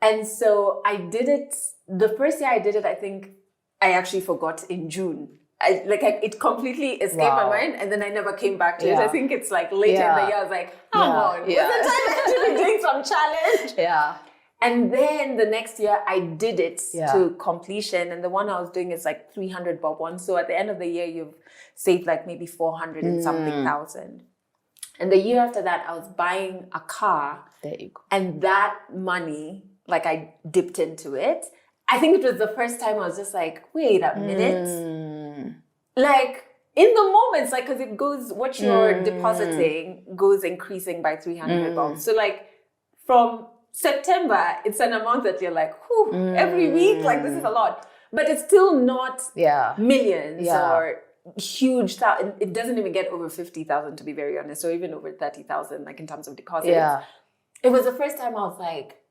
And so I did it, the first year I did it, I think I actually forgot in June. It completely escaped my mind, and then I never came back to it. I think it's like later in the year, I was like, come on, was the time actually doing some challenge? And then the next year, I did it to completion, and the one I was doing is like 300 bob one. So at the end of the year, you've saved like maybe 400 and something thousand. And the year after that, I was buying a car, there you go. And that money, like I dipped into it. I think it was the first time I was just like, wait a minute. Like, in the moments, like, because it goes, what you're depositing goes increasing by 300 bob. So, like, from September, it's an amount that you're like, whew, every week, like, this is a lot. But it's still not millions or huge. It doesn't even get over 50,000, to be very honest, or even over 30,000, like, in terms of deposits. It was the first time I was like,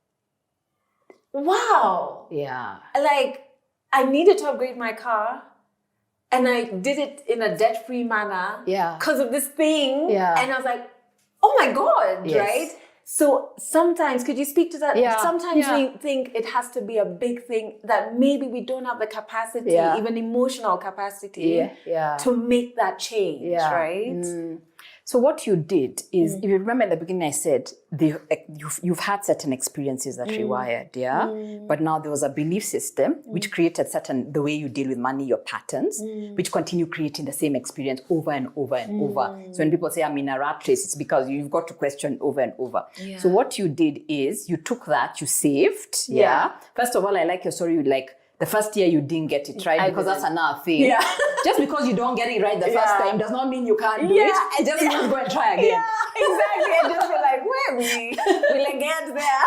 wow. Like, I needed to upgrade my car, and I did it in a debt-free manner because of this thing. And I was like, oh my God, right? So sometimes, could you speak to that? Yeah. Sometimes we think it has to be a big thing that maybe we don't have the capacity, even emotional capacity, to make that change, right? So what you did is, if you remember in the beginning, I said you've had certain experiences that rewired, but now there was a belief system which created the way you deal with money, your patterns, which continue creating the same experience over and over and over. So when people say I'm in a rat race, it's because you've got to question over and over. Yeah. So what you did is you took that, you saved. Yeah. First of all, I like your story. You the first year you didn't get it right, because that's another thing. Yeah. Just because you don't get it right the first time does not mean you can't do it. I just want to go and try again. Yeah, exactly. And just be like, where will I get there?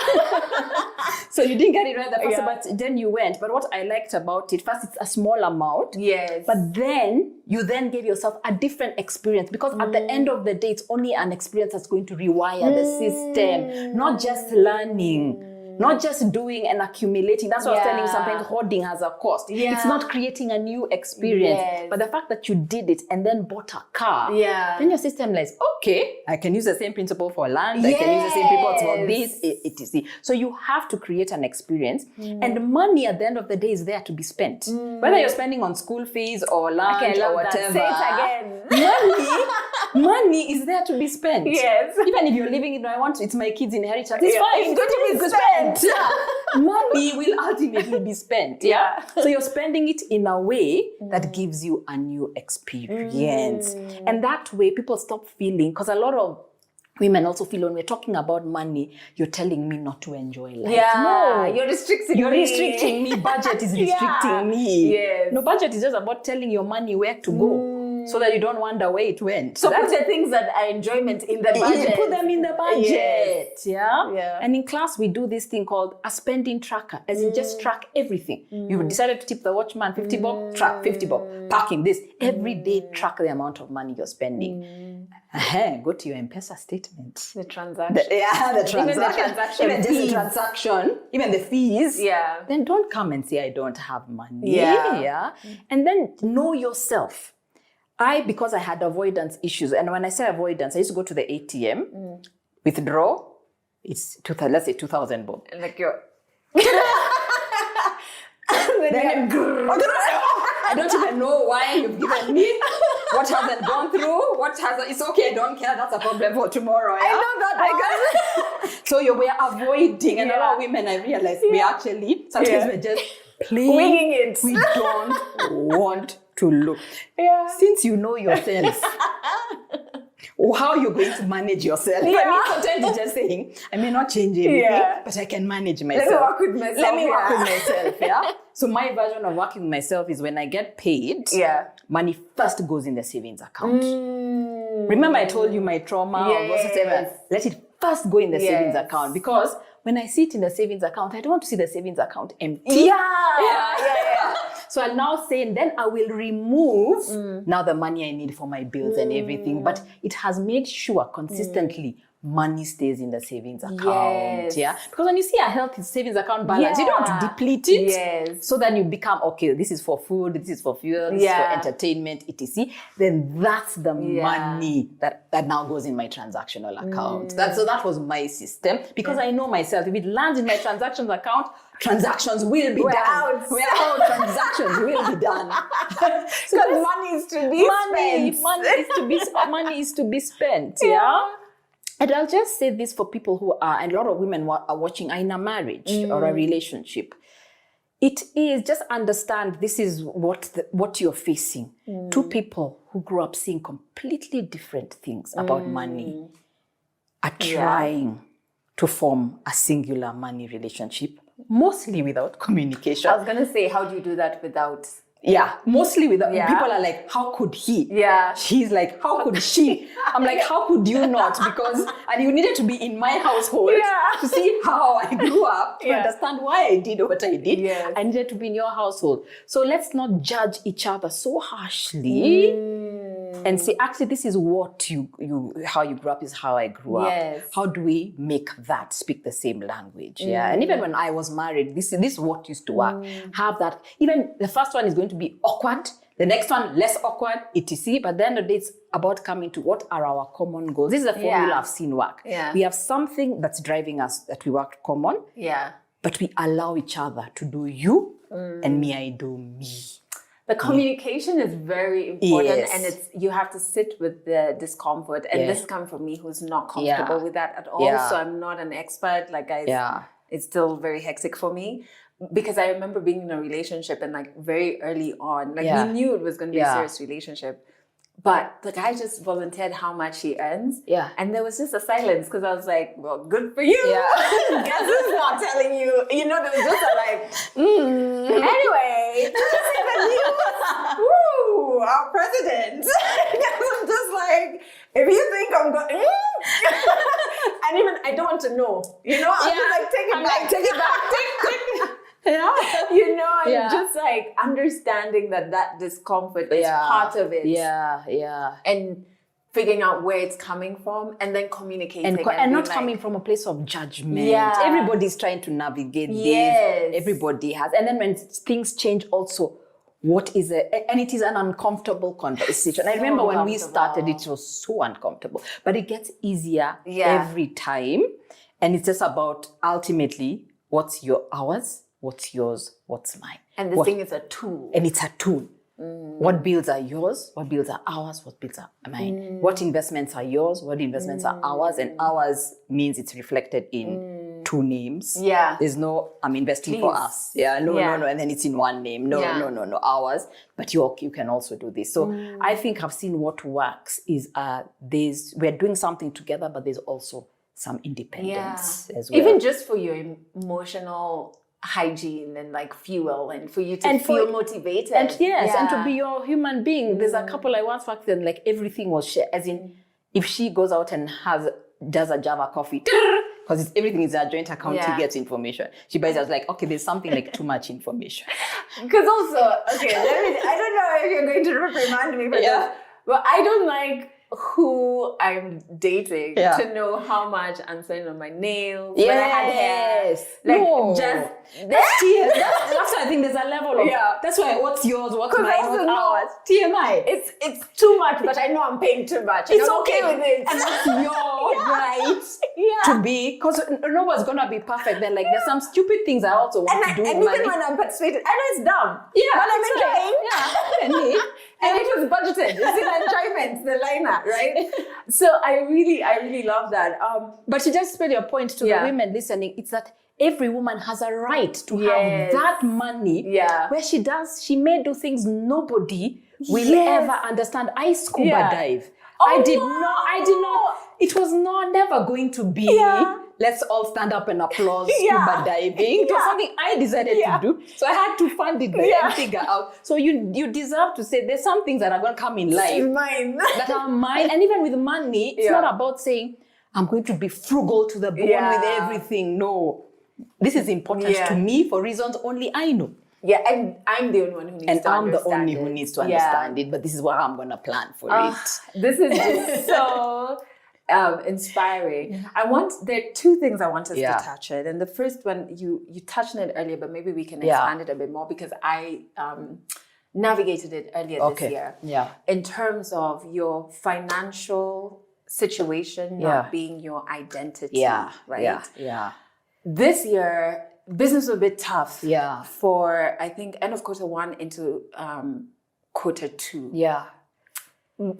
So you didn't get it right the first time, but then you went. But what I liked about it, first it's a small amount. Yes. But then you then gave yourself a different experience, because at the end of the day, it's only an experience that's going to rewire the system, not just learning. Not just doing and accumulating. That's what I was telling you, sometimes hoarding has a cost. Yeah. It's not creating a new experience. Yes. But the fact that you did it and then bought a car, then your system is, okay, I can use the same principle for land, I can use the same principle for this, etc. So you have to create an experience. And money at the end of the day is there to be spent. Whether you're spending on school fees or lunch or whatever. Say it again. Money is there to be spent. Yes. Even if you're living in, it's my kids' inheritance. It's fine. It's going to be spent. Money will ultimately be spent. Yeah. So you're spending it in a way that gives you a new experience. And that way people stop feeling, because a lot of women also feel when we're talking about money, you're telling me not to enjoy life. Yeah. No, you're restricting me. Restricting me. Budget is restricting me. Yes. No, budget is just about telling your money where to go. So that you don't wonder where it went. So put the things that are enjoyment in the budget. Put them in the budget. Yeah. And in class, we do this thing called a spending tracker, as in just track everything. You've decided to tip the watchman 50 bob, track 50 bob. Parking this. Every day, track the amount of money you're spending. Go to your M-Pesa statement. The transaction. The transaction. Even just the transaction. Even the fees. Yeah. Then don't come and say, I don't have money. Yeah. And then know yourself. Because I had avoidance issues, and when I say avoidance, I used to go to the ATM, withdraw, it's 2,000, let's say 2,000 bob. Like you're... I don't even know why you've given me, what hasn't gone through, it's okay, I don't care, that's a problem for tomorrow. Yeah? I know that. So we're avoiding, and a lot of women, I realized, we actually, sometimes we're just winging it. We don't want to look. Yeah. Since you know yourself, how are you going to manage yourself? Yeah. I mean, sometimes you're just saying, I may not change anything, but I can manage myself. Let me work with myself. Yeah. So my version of working with myself is when I get paid, money first goes in the savings account. Remember I told you my trauma or whatever. Let it first go in the savings account, because when I see it in the savings account, I don't want to see the savings account empty. Yeah. So I'll now say, and then I will remove now the money I need for my bills and everything. But it has made sure consistently money stays in the savings account. Yeah. Because when you see a healthy savings account balance, you don't want to deplete it. Yes. So then you become, okay, this is for food, this is for fuel, this is for entertainment, etc. Then that's the money that now goes in my transactional account. So that was my system. Because I know myself, if it lands in my transactions account, transactions will be done. We're out. Transactions will be done. Because money is to be spent. Money is to be spent. Yeah. And I'll just say this for people who are, and a lot of women who are watching, are in a marriage or a relationship. It is, just understand this is what you're facing. Two people who grew up seeing completely different things about money are trying to form a singular money relationship, mostly without communication. I was going to say, how do you do that without... mostly without. People are like, how could he? She's like, how could she? I'm like, how could you not? And you needed to be in my household to see how I grew up, to understand why I did what I did. I needed to be in your household. So let's not judge each other so harshly and say, actually, this is what how you grew up is how I grew up. How do we make that speak the same language? And even when I was married, this is what used to work. Have that. Even the first one is going to be awkward. The next one, less awkward, etc. But then it's about coming to what are our common goals. This is the formula I've seen work. Yeah. We have something that's driving us that we work common. Yeah. But we allow each other to do you and me, I do me. The communication is very important, and you have to sit with the discomfort. And this comes from me, who's not comfortable with that at all. Yeah. So I'm not an expert. Like, guys, it's still very hectic for me. Because I remember being in a relationship and like very early on, like we knew it was going to be a serious relationship. But the guy just volunteered how much he earns. Yeah. And there was just a silence because I was like, well, good for you. Yeah. Guess who's not telling you? You know, there was just a like, anyway, did you see the news? Woo, our president. I'm just like, if you think I'm going, and even I don't want to know. You know, I'm just like, take it back, take it back, take it. Yeah. You know, I'm just like understanding that discomfort is part of it. Yeah, yeah. And figuring out where it's coming from and then communicating. And not coming from a place of judgment. Yeah. Everybody's trying to navigate this. Everybody has. And then when things change also, what is it? And it is an uncomfortable conversation. I remember when we started, it was so uncomfortable. But it gets easier every time. And it's just about ultimately, what's ours? What's yours? What's mine? And this thing is a tool. And it's a tool. What bills are yours? What bills are ours? What bills are mine? What investments are yours? What investments are ours? And ours means it's reflected in two names. Yeah. There's no, I'm investing for us. Yeah, no. And then it's in one name. No, ours. But you can also do this. So I think I've seen what works is we're doing something together, but there's also some independence as well. Even just for your emotional hygiene and like fuel and for you to feel motivated. And and to be your human being. There's a couple I once worked with, like everything was shared. As in, if she goes out and does a Java coffee, because everything is a joint account, she gets information. She buys, I was like, okay, there's something like too much information. Because also, okay, I don't know if you're going to reprimand me for this, but I don't like who I'm dating to know how much I'm spending on my nails, when I had hair. Like, just that's why I think there's a level of that's why what's yours, what's mine, what's ours. TMI. It's too much, but I know I'm paying too much. It's okay with it. And that's your right to be, because no one's gonna be perfect. Then like there's some stupid things I also want to do. And even when I'm participating, I know it's dumb. Yeah. But I'm enjoying. And it was budgeted. It's an enjoyment, the liner, right? So I really love that. But to just spread your point to the women listening, it's that every woman has a right to have that money where she may do things nobody will ever understand. I scuba dive. I did not. It was never going to be. Let's all stand up and applaud scuba diving. It was something I decided to do. So I had to fund it and figure out. So you deserve to say there's some things that are going to come in life. Mine. That are mine. And even with money, it's not about saying, I'm going to be frugal to the bone with everything. No. This is important to me for reasons only I know. Yeah, and I'm the only one who needs to understand it. And I'm the only who needs to understand it. But this is what I'm going to plan for it. This is just so inspiring. There are two things I want us to touch on. And the first one, you touched on it earlier, but maybe we can expand it a bit more because I navigated it earlier this year. Yeah. In terms of your financial situation not being your identity. Yeah. Right? Yeah. This year, business was a bit tough. Yeah. For, I think, end of quarter one into quarter two. Yeah.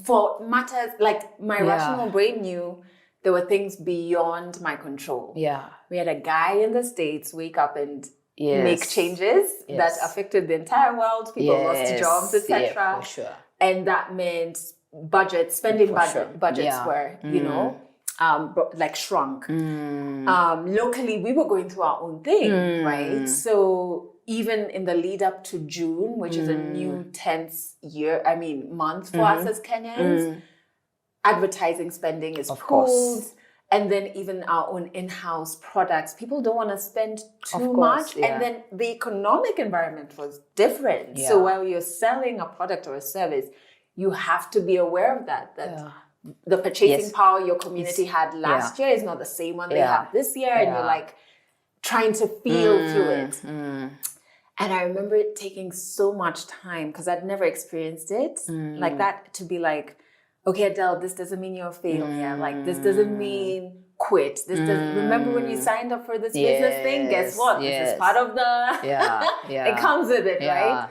For matters, like my rational brain knew there were things beyond my control. Yeah. We had a guy in the States wake up and make changes that affected the entire world. People lost jobs, etc. Yeah, for sure. And that meant spending budgets were, you know, like shrunk. Locally, we were going through our own thing, right? So even in the lead up to June, which is a new tense month for us as Kenyans, advertising spending is pulled. And then even our own in-house products, people don't want to spend too much. Yeah. And then the economic environment was different. Yeah. So while you're selling a product or a service, you have to be aware of that the purchasing power your community had last year is not the same one they have this year. And you're like trying to feel through it. And I remember it taking so much time because I'd never experienced it like that, to be like, okay, Adelle, this doesn't mean you're a failure. Like, this doesn't mean quit. This doesn't. Remember when you signed up for this business thing? Guess what? This is part of the. It comes with it, right?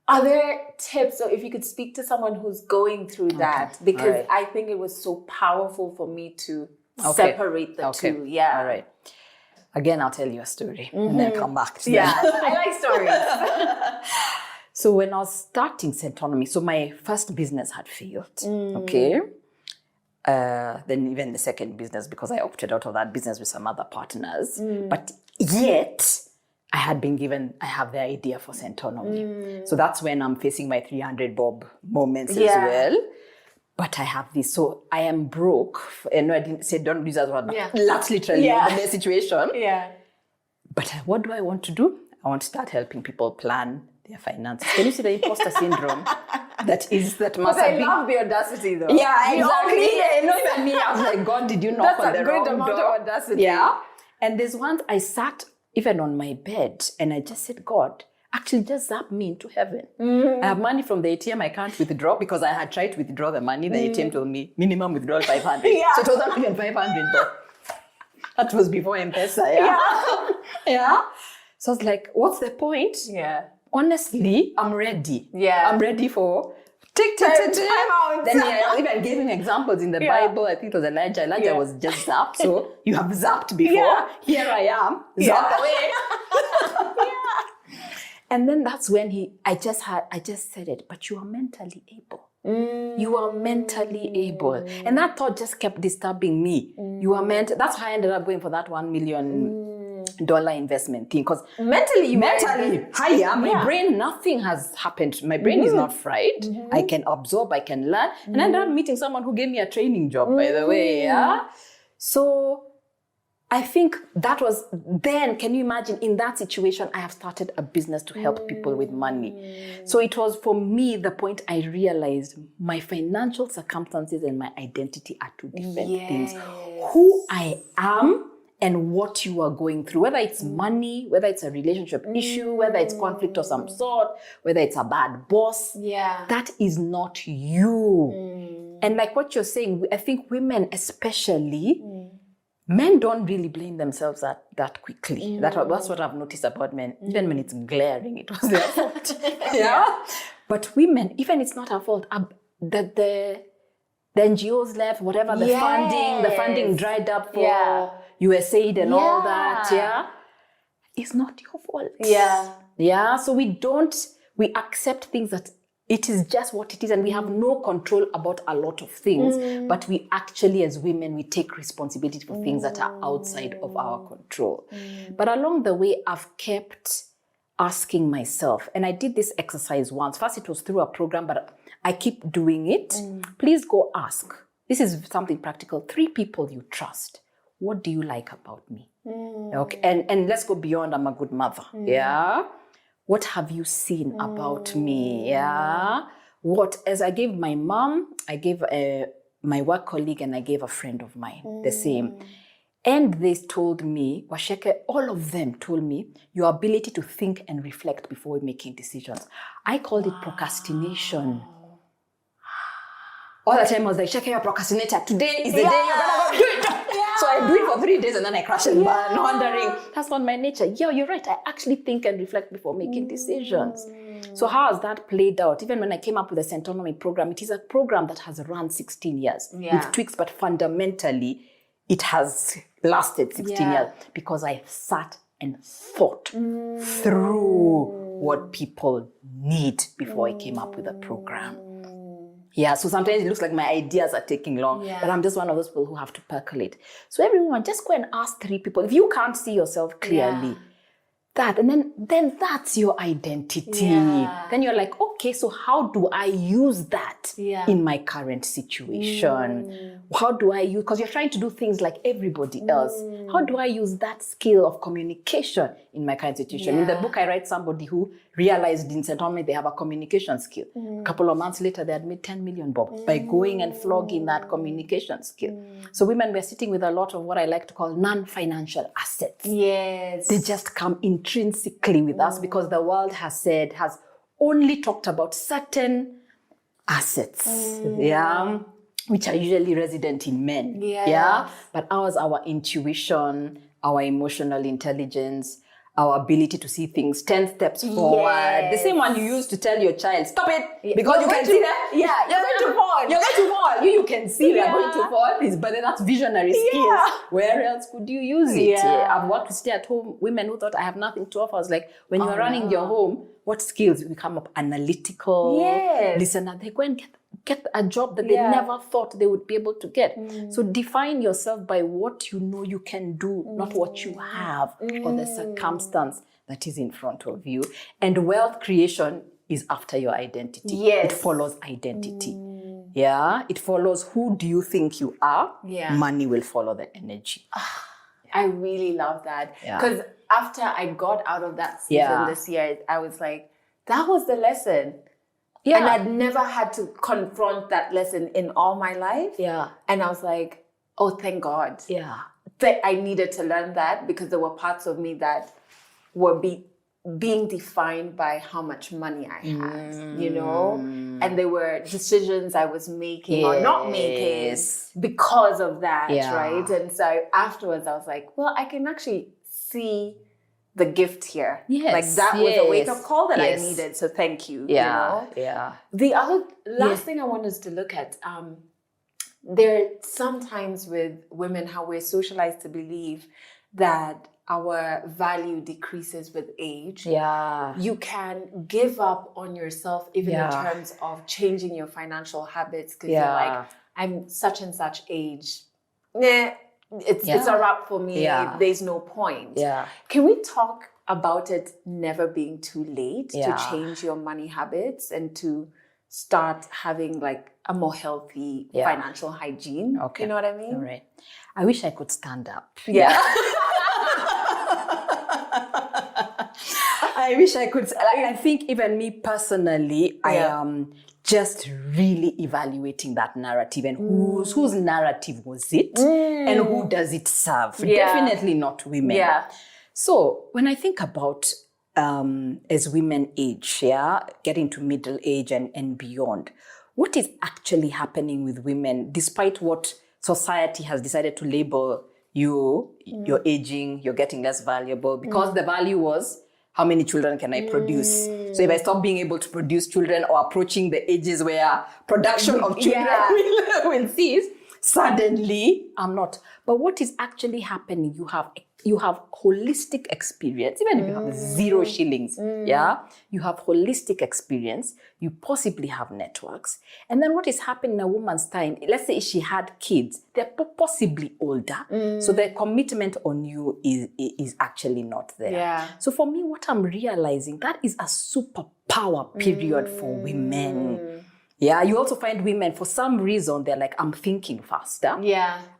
Are there tips, or if you could speak to someone who's going through that? Because I think it was so powerful for me to separate the two. Yeah. All right. Again, I'll tell you a story and then come back to that. I like stories. So when I was starting Centonomy, so my first business had failed. Okay. Then even the second business, because I opted out of that business with some other partners. But yet, I have the idea for Centonomy. So that's when I'm facing my 300 bob moments as well. But I have this, so I am broke. And I didn't say don't use that word, but that's literally the situation. But what do I want to do? I want to start helping people plan their finances. Can you see the imposter syndrome? That must have been. I love the audacity though. Yeah, exactly. Even me, I was like, God, did you knock on the wrong door? That's a great amount of audacity. Yeah. And there's once I sat even on my bed and I just said, God, actually just zap me into heaven. I have money from the ATM I can't withdraw because I had tried to withdraw the money. The ATM told me minimum withdrawal 500. So it was not even 500 though. That was before M-Pesa. Yeah. So I was like, what's the point? Honestly, I'm ready. I'm ready for time out. Then I even gave him examples in the Bible. I think it was Elijah. Elijah was just zapped. So you have zapped before. Here I am. Zap away. And then that's when I just said it, but you are mentally able. You are mentally able. And that thought just kept disturbing me. You are that's why I ended up going for that $1 million investment thing. Because mentally higher, my brain, nothing has happened. My brain is not fried. I can absorb, I can learn. And I ended up meeting someone who gave me a training job, by the way. So I think that was then, can you imagine, in that situation, I have started a business to help people with money. So it was for me the point I realized my financial circumstances and my identity are two different things. Who I am and what you are going through, whether it's money, whether it's a relationship issue, whether it's conflict of some sort, whether it's a bad boss, that is not you. And like what you're saying, I think women especially, men don't really blame themselves that quickly. That's what I've noticed about men. Even when it's glaring, it was their fault. But women, even it's not our fault. That the NGOs left, whatever, the funding dried up for USAID and all that. It's not your fault. So we accept things that it is just what it is, and we have no control about a lot of things. But we actually, as women, we take responsibility for things that are outside of our control. But along the way, I've kept asking myself, and I did this exercise once. First, it was through a program, but I keep doing it. Please go ask. This is something practical. 3 people you trust. What do you like about me? Okay, and let's go beyond. I'm a good mother. What have you seen about me? As I gave my mom, I gave my work colleague, and I gave a friend of mine the same. And they told me, Waceke, all of them told me, your ability to think and reflect before making decisions. I called it procrastination. All the time I was like, Waceke, you're a procrastinator. Today is the day you're gonna go do it. So I do it for 3 days and then I crash and burn, wondering, that's not my nature. You're right. I actually think and reflect before making decisions. So how has that played out? Even when I came up with the Centonomy program, it is a program that has run 16 years with tweaks, but fundamentally, it has lasted 16 years because I sat and thought through what people need before I came up with a program. So sometimes it looks like my ideas are taking long, but I'm just one of those people who have to percolate. So everyone, just go and ask 3 people. If you can't see yourself clearly, and then that's your identity. Then you're like, okay, so how do I use that in my current situation? How do I use, because you're trying to do things like everybody else. How do I use that skill of communication in my current situation? In the book, I write somebody who realized in Centonomy they have a communication skill. A couple of months later, they had made 10 million bob by going and flogging that communication skill. So women were sitting with a lot of what I like to call non-financial assets. They just come in intrinsically with us because the world has only talked about certain assets, which are usually resident in men. But ours, our intuition, our emotional intelligence, our ability to see things 10 steps forward. The same one you used to tell your child, stop it, because you can see that. You're going to fall. You're going to fall. You can see they're going to fall. But then that's visionary skills. Where else could you use it? I've worked with stay-at-home women who thought I have nothing to offer. I was like, when you're running your home, what skills? You come up analytical, listener. They go and get a job that they never thought they would be able to get. So define yourself by what you know you can do, not what you have or the circumstance that is in front of you. And wealth creation is after your identity. It follows identity. It follows who do you think you are. Money will follow the energy. I really love that. Because after I got out of that season this year, I was like, that was the lesson. And I'd never had to confront that lesson in all my life. And I was like, oh, thank God. I needed to learn that because there were parts of me that were being defined by how much money I had, you know? And there were decisions I was making or not making because of that, right? And so afterwards I was like, well, I can actually see the gift here. Like that was a wake-up call that I needed. So thank you. You know? The other last thing I want us to look at, there sometimes with women how we're socialized to believe that our value decreases with age. You can give up on yourself even in terms of changing your financial habits because you're like, I'm such and such age. It's a wrap for me. There's no point. Can we talk about it never being too late to change your money habits and to start having like a more healthy financial hygiene? You know what I mean? All right. I wish I could stand up. I wish I could. I think even me personally, I am just really evaluating that narrative and whose narrative was it and who does it serve? Definitely not women. So when I think about as women age, getting to middle age and beyond, what is actually happening with women despite what society has decided to label you, you're aging, you're getting less valuable because the value was how many children can I produce? So if I stop being able to produce children or approaching the ages where production of children will cease, suddenly I'm not. But what is actually happening? You have holistic experience, even if you have 0 shillings, you have holistic experience, you possibly have networks. And then what is happening in a woman's time, let's say she had kids, they're possibly older, so their commitment on you is actually not there. So for me, what I'm realizing, that is a superpower period for women. You also find women, for some reason, they're like, I'm thinking faster.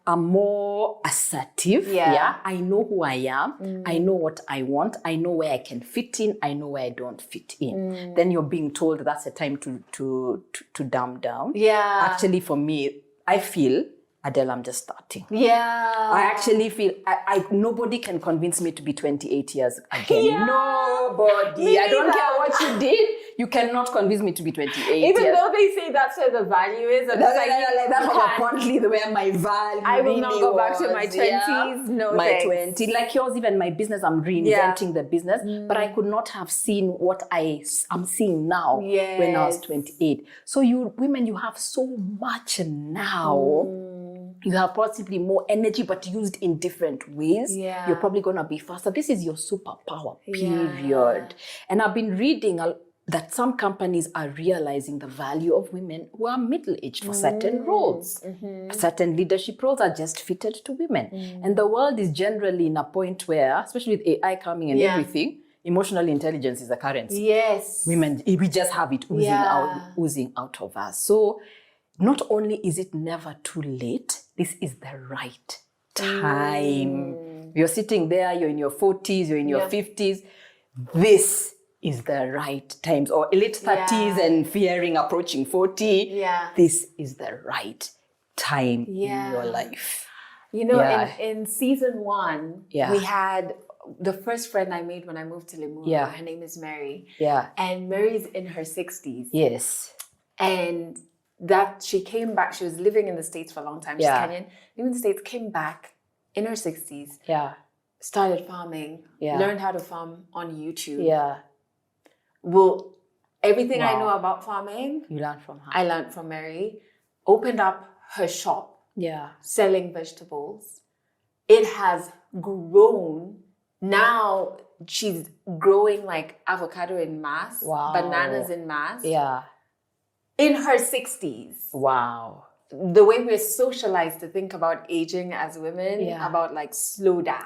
I'm more assertive. I know who I am. I know what I want. I know where I can fit in. I know where I don't fit in. Then you're being told that's a time to dumb down. Actually, for me, I feel, Adele, I'm just starting. I actually feel nobody can convince me to be 28 years again. Nobody. I don't care what you did. You cannot convince me to be 28 Even though they say that's where the value is. That's apparently where my value I will not go back to my 20s. No, my 20s. Like yours, even my business, I'm reinventing the business. But I could not have seen what I'm seeing now when I was 28. So you women, you have so much now. You have possibly more energy, but used in different ways. You're probably going to be faster. This is your superpower, period. And I've been reading that some companies are realizing the value of women who are middle-aged for certain roles. Certain leadership roles are just fitted to women. And the world is generally in a point where, especially with AI coming and everything, emotional intelligence is a currency. Women, we just have it oozing out of us. So not only is it never too late, this is the right time. You're sitting there, you're in your 40s, you're in your 50s. This is the right times, or late 30s and fearing approaching 40. This is the right time in your life. You know, in season 1, we had the first friend I made when I moved to Limuru. Yeah. Her name is Mary. Yeah. And Mary's in her 60s. Yes. And that she came back. She was living in the States for a long time. She's Kenyan. Living in the States, came back in her 60s. Yeah. Started farming. Yeah. Learned how to farm on YouTube. Yeah. Well, everything I know about farming, you learned from her. I learned from Mary. Opened up her shop. Yeah. Selling vegetables. It has grown. Now she's growing like avocado in mass. Wow. Bananas in mass. Yeah. In her 60s. Wow. The way we're socialized to think about aging as women, about like slow down.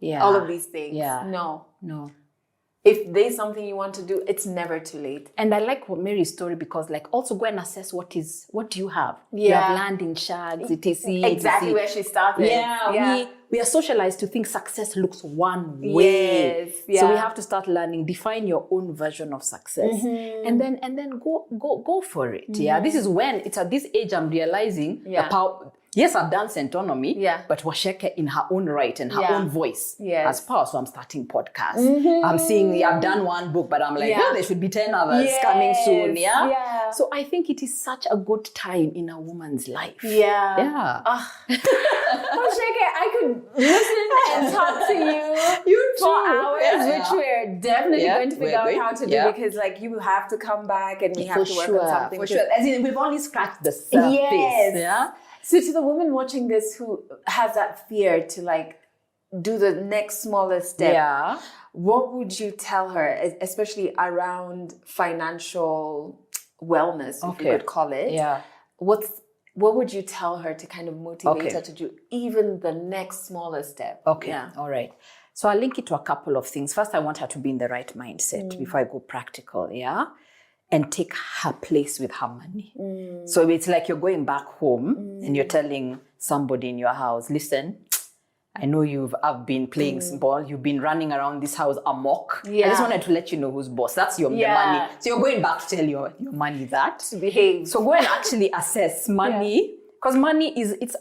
Yeah. All of these things. Yeah. No. No. If there's something you want to do, it's never too late. And I like Mary's story because like also go and assess what do you have? Yeah. You have land in shags, etc. Exactly where she started. Yeah. We are socialized to think success looks one way. Yes. Yeah. So we have to start learning, define your own version of success. And then go for it. Yeah. This is when it's at this age I'm realizing the power. Yes, I've done Centonomy, but Waceke in her own right and her own voice has power. So I'm starting podcasts. I'm seeing, I've done one book, but I'm like, well, there should be 10 others coming soon. Yeah. So I think it is such a good time in a woman's life. Yeah. Waceke, I could listen and talk to you for hours, which we're definitely going to figure out how to do because like you have to come back and we have to work on something. For sure. As in, we've only scratched the surface. Yeah. So to the woman watching this who has that fear to like do the next smallest step, what would you tell her, especially around financial wellness, if you could call it? Yeah. What would you tell her to kind of motivate her to do even the next smallest step? Okay. Yeah. All right. So I'll link it to a couple of things. First, I want her to be in the right mindset before I go practical. Yeah. And take her place with her money. So it's like you're going back home and you're telling somebody in your house, listen, I know I've been playing ball. You've been running around this house amok. I just wanted to let you know who's boss. That's your the money. So you're going back to tell your money that. Behave. So go and actually assess money. Because money it's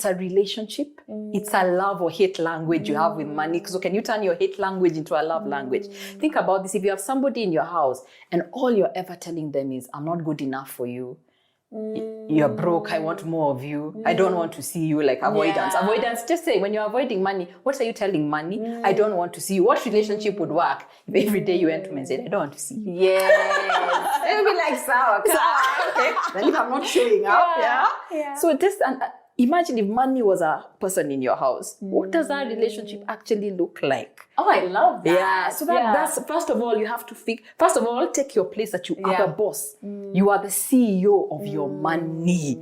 a relationship. It's a love or hate language you have with money. So can you turn your hate language into a love language? Think about this. If you have somebody in your house and all you're ever telling them is, I'm not good enough for you. You're broke. I want more of you. I don't want to see you, like avoidance. Avoidance, just say when you're avoiding money, what are you telling money? I don't want to see you. What relationship would work if every day you went to me and said, I don't want to see you? Yes. It would be like sour. Okay. Then if I'm not showing up, So just imagine if money was a person in your house. What does that relationship actually look like? Oh, I love that. Yeah. So that's first of all, you have to first of all, take your place that you are the boss. You are the CEO of your money.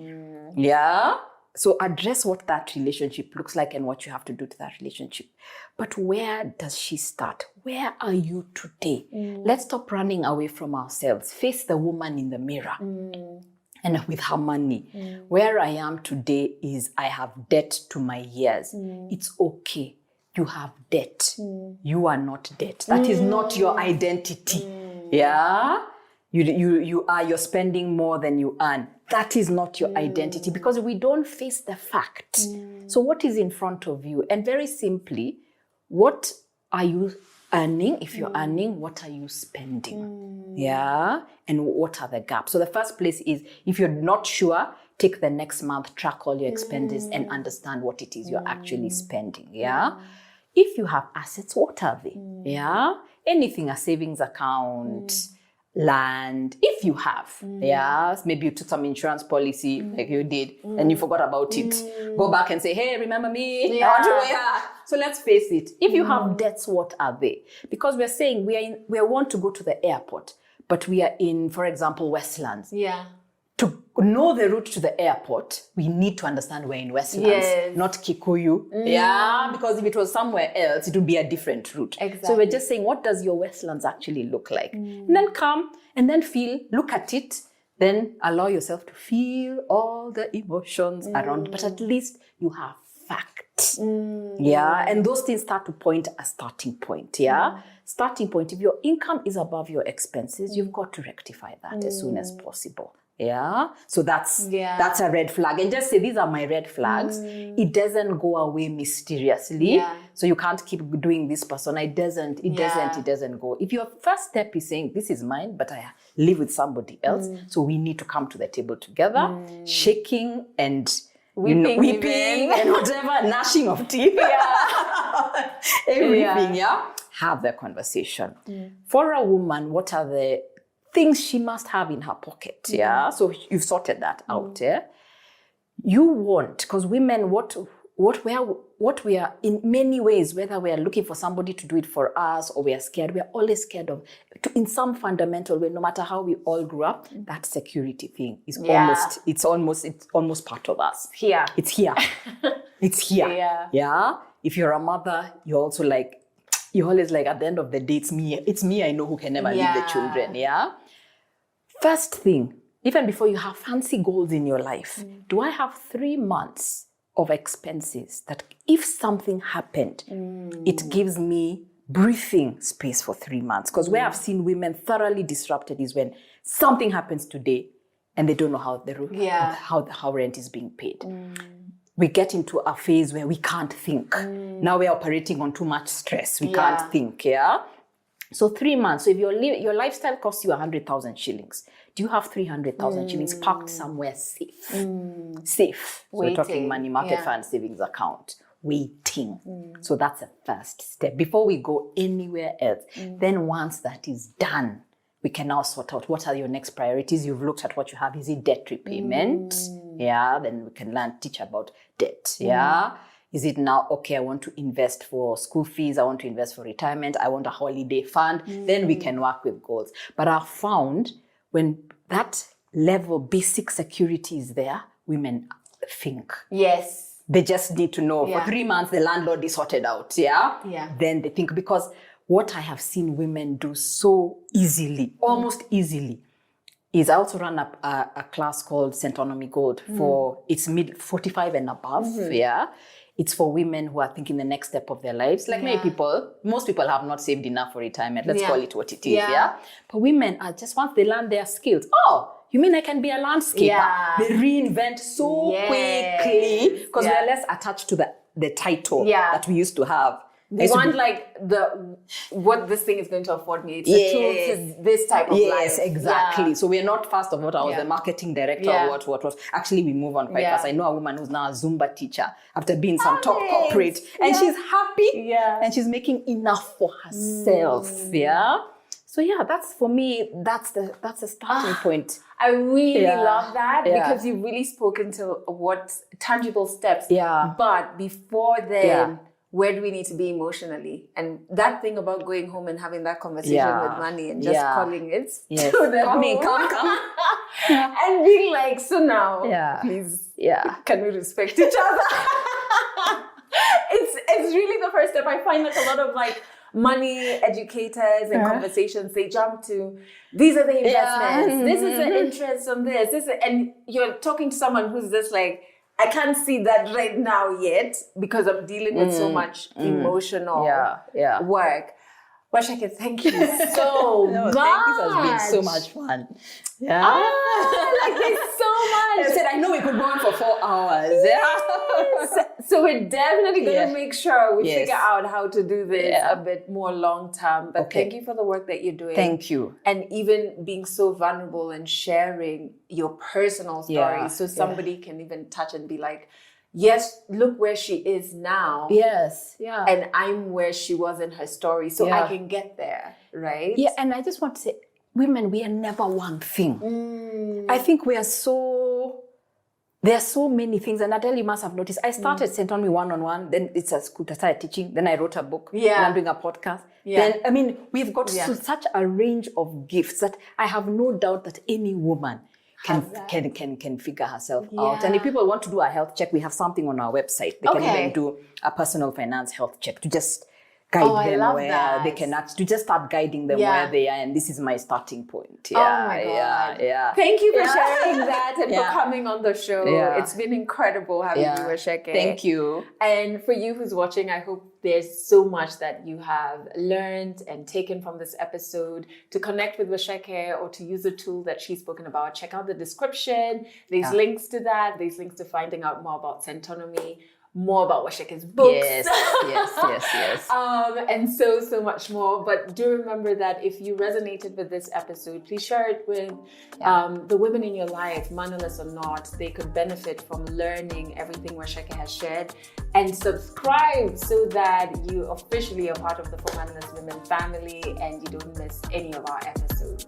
Yeah. So address what that relationship looks like and what you have to do to that relationship. But where does she start? Where are you today? Let's stop running away from ourselves. Face the woman in the mirror. And with her money, where I am today is I have debt to my years. It's okay. You have debt. You are not debt. That is not your identity. Yeah? You're spending more than you earn. That is not your identity because we don't face the fact. So what is in front of you? And very simply, what are you earning? If you're earning, what are you spending? Yeah. And what are the gaps? So the first place is, if you're not sure, take the next month, track all your expenses and understand what it is you're actually spending. Yeah. If you have assets, what are they? Yeah. Anything, a savings account, land, if you have. Yeah. Maybe you took some insurance policy like you did and you forgot about it. Go back and say, hey, remember me? So let's face it. If you have debts, what are they? Because we're saying we want to go to the airport, but we are in, for example, Westlands. Yeah. To know the route to the airport, we need to understand we're in Westlands, not Kikuyu. Yeah, because if it was somewhere else, it would be a different route. Exactly. So we're just saying, what does your Westlands actually look like? And then come and then feel, look at it, then allow yourself to feel all the emotions around, but at least you have facts. Yeah, and those things start to point a starting point. Yeah, starting point. If your income is above your expenses, you've got to rectify that as soon as possible. Yeah. So that's a red flag. And just say, these are my red flags. It doesn't go away mysteriously. Yeah. So you can't keep doing this persona. It doesn't go. If your first step is saying, this is mine, but I live with somebody else. So we need to come to the table together, shaking and weeping and whatever, gnashing of teeth. Everything, have the conversation. For a woman, what are the things she must have in her pocket? So you've sorted that out. You want, because women, what we are in many ways, whether we are looking for somebody to do it for us or we are scared, we are always scared of, in some fundamental way, no matter how we all grew up, that security thing is almost part of us. It's here. It's here. If you're a mother, you're also like, you're always like, at the end of the day, it's me I know who can never leave the children. First thing, even before you have fancy goals in your life, do I have 3 months of expenses that if something happened, it gives me breathing space for 3 months? Because where I've seen women thoroughly disrupted is when something happens today and they don't know how rent is being paid. We get into a phase where we can't think. Now we're operating on too much stress. We can't think, So 3 months. So if your lifestyle costs you 100,000 shillings, do you have 300,000 shillings parked somewhere safe? Safe. So we're talking money market fund savings account. Waiting. So that's a first step. Before we go anywhere else, then once that is done, we can now sort out what are your next priorities. You've looked at what you have. Is it debt repayment? Then we can teach about debt. Is it now, okay, I want to invest for school fees, I want to invest for retirement, I want a holiday fund, then we can work with goals. But I've found when that level, basic security is there, women think. Yes. They just need to know for 3 months, the landlord is sorted out. Then they think, because what I have seen women do so easily, almost easily, is I also run a class called Centonomy Gold for it's mid 45 and above. It's for women who are thinking the next step of their lives. Like most people have not saved enough for retirement. Let's call it what it is. But women are just, once they learn their skills, you mean I can be a landscaper? They reinvent so quickly because we are less attached to the title that we used to have. They want what this thing is going to afford me. It's a tool to this type of life. Yes, exactly. So we're not fast of what I was the marketing director or what. Actually, we move on quite fast. I know a woman who's now a Zumba teacher after being some top corporate, and she's happy and she's making enough for herself. So that's for me. That's the starting point. I really love that because you've really spoken to what tangible steps. But before then. Where do we need to be emotionally? And that thing about going home and having that conversation with money and just calling it to the come. And being like, so now, please, can we respect each other? It's really the first step. I find that a lot of money educators and conversations, they jump to, these are the investments, this is the interest on this, and you're talking to someone who's just like, I can't see that right now yet because I'm dealing with so much emotional work. Waceke, thank you so much. This has been so much fun. This so much. I said, I know we could go on for 4 hours. So we're definitely going to make sure we figure out how to do this a bit more long term. But thank you for the work that you're doing. Thank you. And even being so vulnerable and sharing your personal stories so somebody can even touch and be like, yes, look where she is now. Yes, yeah. And I'm where she was in her story, so I can get there, right? Yeah, and I just want to say, women, we are never one thing. I think there are so many things, and Adelle, you must have noticed, I started Centonomy one-on-one, then it's a school, I started teaching, then I wrote a book, then I'm doing a podcast. Then, we've got such a range of gifts that I have no doubt that any woman can figure herself out. And if people want to do a health check, we have something on our website. They can even do a personal finance health check to just guide them where they can to just start guiding them where they are, and this is my starting point. Oh my God. Thank you for sharing that and for coming on the show. It's been incredible having you, Waceke. Thank you. And for you who's watching, I hope there's so much that you have learned and taken from this episode. To connect with Waceke or to use the tool that she's spoken about, check out the description. There's links to that. There's links to finding out more about Centonomy, more about Waceke's books. Yes. And so much more. But do remember that if you resonated with this episode, please share it with the women in your life, mannerless or not. They could benefit from learning everything Waceke has shared. And subscribe so that you officially are part of the For Mannerless Women family and you don't miss any of our episodes.